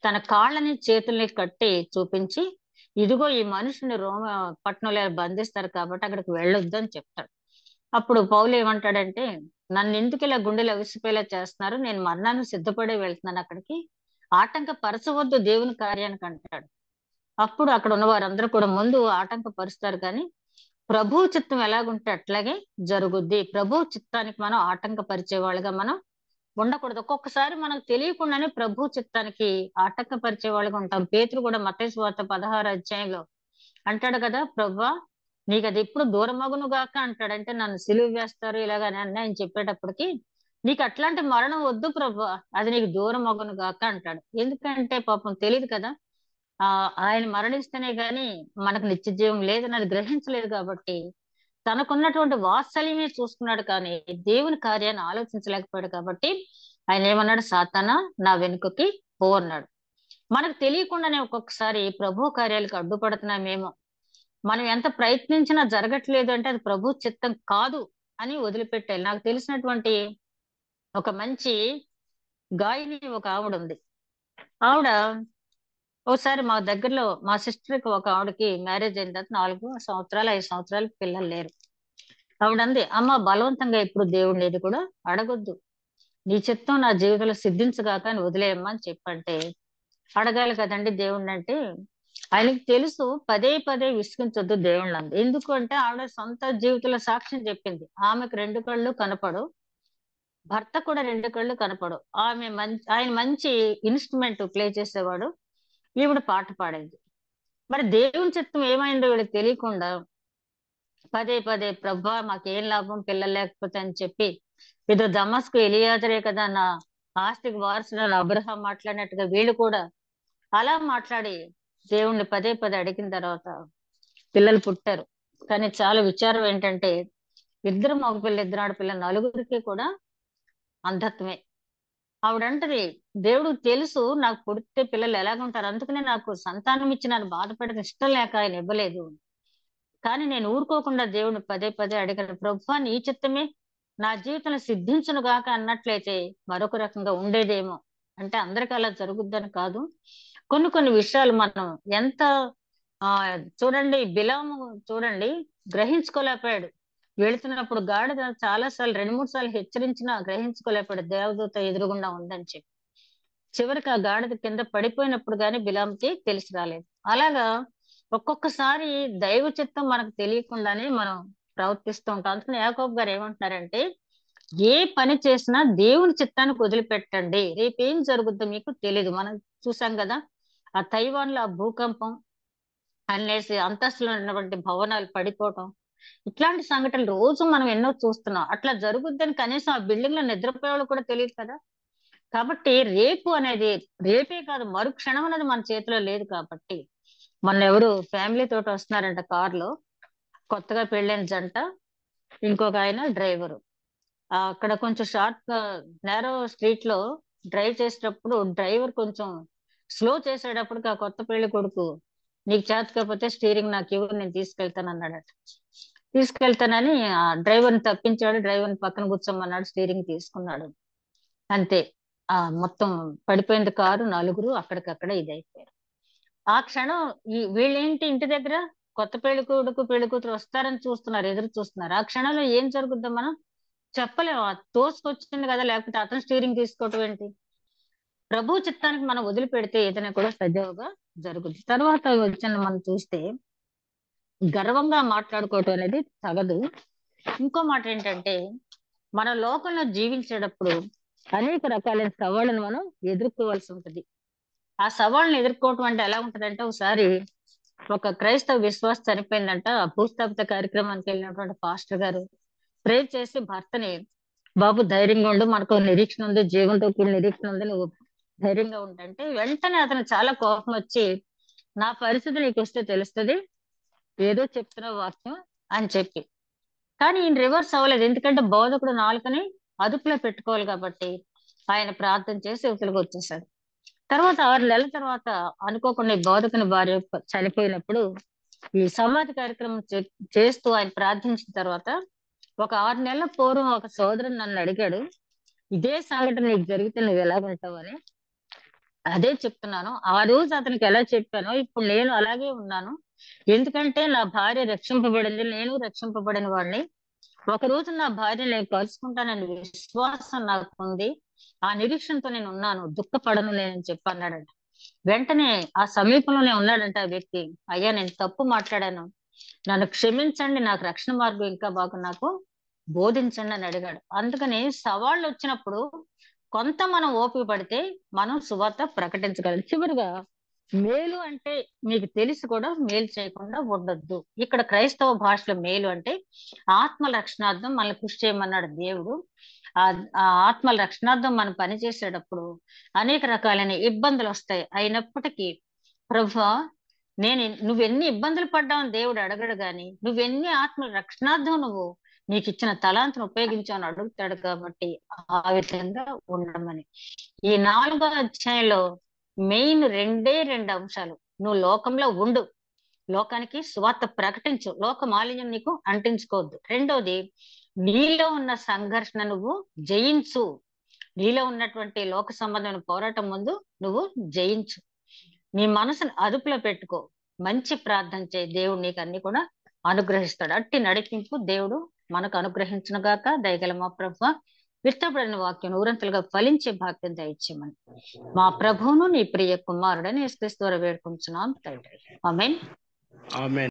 తన కాళ్ళని చేతుల్ని కట్టి చూపించి, ఇదిగో ఈ మనుషుని రోమ పట్టణంలో బంధిస్తారు కాబట్టి అక్కడికి వెళ్ళొద్దు అని చెప్తాడు. అప్పుడు పౌలు ఏమంటాడంటే, నన్ను ఎందుకు ఇలా గుండెలు అవిసిపోయేలా చేస్తున్నారు, నేను మరణానికి సిద్ధపడే వెళ్తున్నాను అక్కడికి, ఆటంకపరచవద్దు దేవుని కార్యానికి అంటాడు. అప్పుడు అక్కడ ఉన్న వారందరూ కూడా ముందు ఆటంకపరుస్తారు, కానీ ప్రభు చిత్తం ఎలాగుంటే అట్లాగే జరుగుద్ది. ప్రభు చిత్తానికి మనం ఆటంకపరిచే వాళ్ళగా మనం ఉండకూడదు. ఒక్కొక్కసారి మనకు తెలియకుండానే ప్రభు చిత్తానికి ఆటంకపరిచే వాళ్ళగా ఉంటాం. పేతురు కూడా మత్తయి సువార్త 16వ అధ్యాయంలో అంటాడు కదా, ప్రభువా నీకు అది ఎప్పుడు దూరమగును గాక అంటాడు. అంటే నన్ను సిలువ వేస్తారు ఇలాగని ఆయన చెప్పేటప్పటికి, నీకు అట్లాంటి మరణం వద్దు ప్రభువా, అది నీకు దూరమగును గాక అంటాడు. ఎందుకంటే పాపం తెలియదు కదా, ఆయన మరణిస్తేనే గాని మనకు నిత్య జీవం లేదని అది గ్రహించలేదు. కాబట్టి తనకున్నటువంటి వాత్సల్యమే చూసుకున్నాడు, కానీ దేవుని కార్యాన్ని ఆలోచించలేకపోయాడు. కాబట్టి ఆయన ఏమన్నాడు? సాతానా నా వెనుకకి పో అన్నాడు. మనకు తెలియకుండానే ఒక్కొక్కసారి ప్రభు కార్యాలకు అడ్డుపడుతున్నామేమో, మనం ఎంత ప్రయత్నించినా జరగట్లేదు అంటే అది ప్రభు చిత్తం కాదు అని వదిలిపెట్టాలి. నాకు తెలిసినటువంటి ఒక మంచి గాయని ఒక ఆవిడ ఉంది. ఆవిడ ఒకసారి మా దగ్గరలో మా సిస్టర్కి ఒక ఆవిడకి మ్యారేజ్ అయిన తర్వాత 4 సంవత్సరాలు 5 సంవత్సరాలు పిల్లలు లేరు. ఆవిడంది, అమ్మ బలవంతంగా ఇప్పుడు దేవుడిని ఏది కూడా అడగొద్దు, నీ చిత్తం నా జీవితంలో సిద్ధించగాక అని వదిలేయమ్మా అని చెప్పంటే, అడగాలి కదండి దేవుణ్ణి అంటే. ఆయనకి తెలుసు, పదే పదే విసిగించొద్దు దేవుళ్ళని అంది. ఎందుకు అంటే ఆవిడ సొంత జీవితంలో సాక్ష్యం చెప్పింది. ఆమెకు 2 కళ్ళు కనపడు, భర్త కూడా 2 కళ్ళు కనపడు. ఆయన మంచి ఇన్స్ట్రుమెంట్ ప్లే చేసేవాడు, ఈవిడ పాట పాడేది. మరి దేవుని చిత్తం ఏమైందో వీళ్ళకి తెలియకుండా పదే పదే ప్రభా మాకేం లాభం పిల్లలు లేకపోతే అని చెప్పి, ఏదో దమస్కు ఎలియాజరే కదా నా ఆస్తికి వారసుడు అబ్రహాం మాట్లాడినట్టుగా వీళ్ళు కూడా అలా మాట్లాడి దేవుణ్ణి పదే పదే అడిగిన తర్వాత పిల్లలు పుట్టారు. కానీ చాలా విచారం ఏంటంటే ఇద్దరు మగపిల్ల ఇద్దరు ఆడపిల్ల నలుగురికి కూడా అంధత్వమే. ఆవిడంటది దేవుడు తెలుసు నాకు పుడితే పిల్లలు ఎలాగుంటారు, అందుకనే నాకు సంతానం ఇచ్చి నన్ను బాధపడడం ఇష్టం లేక ఆయన ఇవ్వలేదు. కానీ నేను ఊరుకోకుండా దేవుడిని పదే పదే అడిగాను, ప్రభువా నీ చిత్తమే నా జీవితంలో సిద్ధించును గాక అన్నట్లయితే మరొక రకంగా ఉండేదేమో. అంటే అందరికి అలా జరుగుద్దని కాదు, కొన్ని కొన్ని విషయాలు మనం ఎంత ఆ చూడండి బిలాము చూడండి గ్రహించుకోలేకపోయాడు. వెళుతున్నప్పుడు గాడిద చాలా సార్లు 2, 3 సార్లు హెచ్చరించినా గ్రహించుకోలేకపోయాడు దేవదూత ఎదురుగుండా ఉందని చెప్పి. చివరికి ఆ గాడిద కింద పడిపోయినప్పుడు గాని బిలాంకి తెలిసి రాలేదు. అలాగా ఒక్కొక్కసారి దైవ చిత్తం మనకు తెలియకుండానే మనం ప్రవర్తిస్తూ ఉంటాం. అందుకని యాకోబు గారు ఏమంటున్నారంటే ఏ పని చేసినా దేవుని చిత్తానికి వదిలిపెట్టండి, రేపేం జరుగుద్దో మీకు తెలీదు. మనం చూసాం కదా ఆ తైవాన్ లో ఆ భూకంపం అనేసి అంతస్తులో ఉన్నటువంటి భవనాలు పడిపోవటం, ఇట్లాంటి సంఘటనలు రోజు మనం ఎన్నో చూస్తున్నాం. అట్లా జరుగుద్దని కనీసం ఆ బిల్డింగ్ లో నిద్రపోయేవాళ్ళు కూడా తెలియదు కదా. కాబట్టి రేపు అనేది రేపే కాదు మరుక్షణం అనేది మన చేతిలో లేదు. కాబట్టి మొన్న ఎవరు ఫ్యామిలీ తోటి వస్తున్నారంట కారులో, కొత్తగా పెళ్ళైన జంట, ఇంకొక ఆయన డ్రైవరు. అక్కడ కొంచెం షార్ట్ గా నేరో స్ట్రీట్ లో డ్రైవ్ చేసేటప్పుడు డ్రైవర్ కొంచెం స్లో చేసేటప్పటికి ఆ కొత్త పెళ్లి కొడుకు నీకు చేత కాకపోతే స్టీరింగ్ నాకు ఇవ్వు నేను తీసుకెళ్తాను అన్నాడట. తీసుకెళ్తానని ఆ డ్రైవర్ని తప్పించాడు, డ్రైవర్ని పక్కన కూర్చోమన్నాడు, స్టీరింగ్ తీసుకున్నాడు. అంతే, ఆ మొత్తం పడిపోయింది కారు, నలుగురు అక్కడికక్కడ ఇదైపోయారు. ఆ క్షణం ఈ వీళ్ళేంటి ఇంటి దగ్గర కొత్త పెళ్లి కొడుకు పెళ్లి కూతురు వస్తారని చూస్తున్నారు, ఎదురు చూస్తున్నారు. ఆ క్షణంలో ఏం జరుగుద్దో మనం చెప్పలేము. ఆ తోసుకొచ్చింది కదా, లేకపోతే అతను స్టీరింగ్ తీసుకోవటం ఏంటి. ప్రభు చిత్తానికి మనం వదిలిపెడితే ఏదైనా కూడా సజావుగా జరుగుద్ది. తర్వాత వచ్చిన మనం చూస్తే గర్వంగా మాట్లాడుకోవటం అనేది తగదు. ఇంకో మాట ఏంటంటే మన లోకంలో జీవించేటప్పుడు అనేక రకాలైన సవాళ్ళను మనం ఎదుర్కోవాల్సి ఉంటుంది. ఆ సవాళ్ళను ఎదుర్కోవటం అంటే ఎలా ఉంటదంటే, ఒకసారి ఒక క్రైస్తవ విశ్వాస చనిపోయిందంట. ఆ భూస్థాపిత కార్యక్రమానికి వెళ్ళినటువంటి పాస్టర్ గారు ప్రేర్ చేసి భర్తని, బాబు ధైర్యంగా ఉండు, మనకు నిరీక్షణ ఉంది, జీవంతో కూడిన నిరీక్షణ ఉంది, నువ్వు ధైర్యంగా ఉండంటే వెంటనే అతను చాలా కోపం వచ్చి నా పరిస్థితి నీకు వస్తే తెలుస్తుంది, ఏదో చెప్తున్న వాక్యం అని చెప్పి. కానీ ఈయన రివర్స్ అవ్వలేదు, ఎందుకంటే బోధకుడు నాలుకని అదుపులో పెట్టుకోవాలి కాబట్టి ఆయన ప్రార్థన చేసి యువతలకు వచ్చేసాడు. తర్వాత 6 నెలల తర్వాత అనుకోకుండా ఈ బోధకుని భార్య చనిపోయినప్పుడు ఈ సమాధి కార్యక్రమం చేస్తూ ఆయన ప్రార్థించిన తర్వాత ఒక 6 నెలల పూర్వం ఒక సోదరుడు నన్ను అడిగాడు, ఇదే సంఘటన నీకు జరిగితే నువ్వు ఎలా ఉంటావు అని. అదే చెప్తున్నాను, ఆ రోజు అతనికి ఎలా చెప్పానో ఇప్పుడు నేను అలాగే ఉన్నాను. ఎందుకంటే నా భార్య రక్షింపబడింది, నేను రక్షింపబడిన వాడిని. ఒక రోజు నా భార్య నేను కలుసుకుంటానని విశ్వాసం నాకు ఉంది, ఆ నిరీక్షణతో నేను ఉన్నాను, దుఃఖపడను నేనని చెప్పి అన్నాడంట. వెంటనే ఆ సమీపంలోనే ఉన్నాడంట ఆ వ్యక్తి, అయ్యా నేను తప్పు మాట్లాడాను, నన్ను క్షమించండి, నాకు రక్షణ మార్గం ఇంకా బాగా నాకు బోధించండి అని అడిగాడు. అందుకని సవాళ్ళు వచ్చినప్పుడు కొంత మనం ఓపిక పడితే మనం సువార్త ప్రకటించగలం. చివరిగా మేలు అంటే మీకు తెలిసి కూడా మేలు చేయకుండా ఉండొద్దు. ఇక్కడ క్రైస్తవ భాషలో మేలు అంటే ఆత్మ రక్షణార్థం మనల్ని కృషి చేయమన్నాడు దేవుడు. ఆ ఆ ఆత్మల రక్షణార్థం మనం పనిచేసేటప్పుడు అనేక రకాలైన ఇబ్బందులు వస్తాయి. అయినప్పటికీ ప్రభువా నువ్వెన్ని ఇబ్బందులు పడ్డావని దేవుడు అడగడు గాని, నువ్వెన్ని ఆత్మల రక్షణార్థం నువ్వు నీకు ఇచ్చిన తలాంతును ఉపయోగించావని అడుగుతాడు. కాబట్టి ఆ విధంగా ఉండమని ఈ 4వ అధ్యాయంలో మెయిన్ 2 అంశాలు. నువ్వు లోకంలో ఉండు, లోకానికి సువార్త ప్రకటించు, లోక మాలిన్యం నీకు అంటించుకోవద్దు. రెండోది, నీలో ఉన్న సంఘర్షణ నువ్వు జయించు, నీలో ఉన్నటువంటి లోక సంబంధమైన పోరాటం ముందు నువ్వు జయించు, నీ మనసును అదుపులో పెట్టుకో, మంచి ప్రార్థన చేయి, దేవుడు నీకు అన్ని కూడా అనుగ్రహిస్తాడు. అట్టి నడిపింపు దేవుడు మనకు అనుగ్రహించును గాక. దయగల మా ప్రభువా, విత్తబడిన వాక్యం ఊరంతలుగా ఫలించే భాగ్యం దయచేయమని మా ప్రభువును నీ ప్రియ కుమారుడని యేసుక్రీస్తు ద్వారా వేడుకుంటున్నాం తండ్రి. ఆమేన్. ఆమేన్.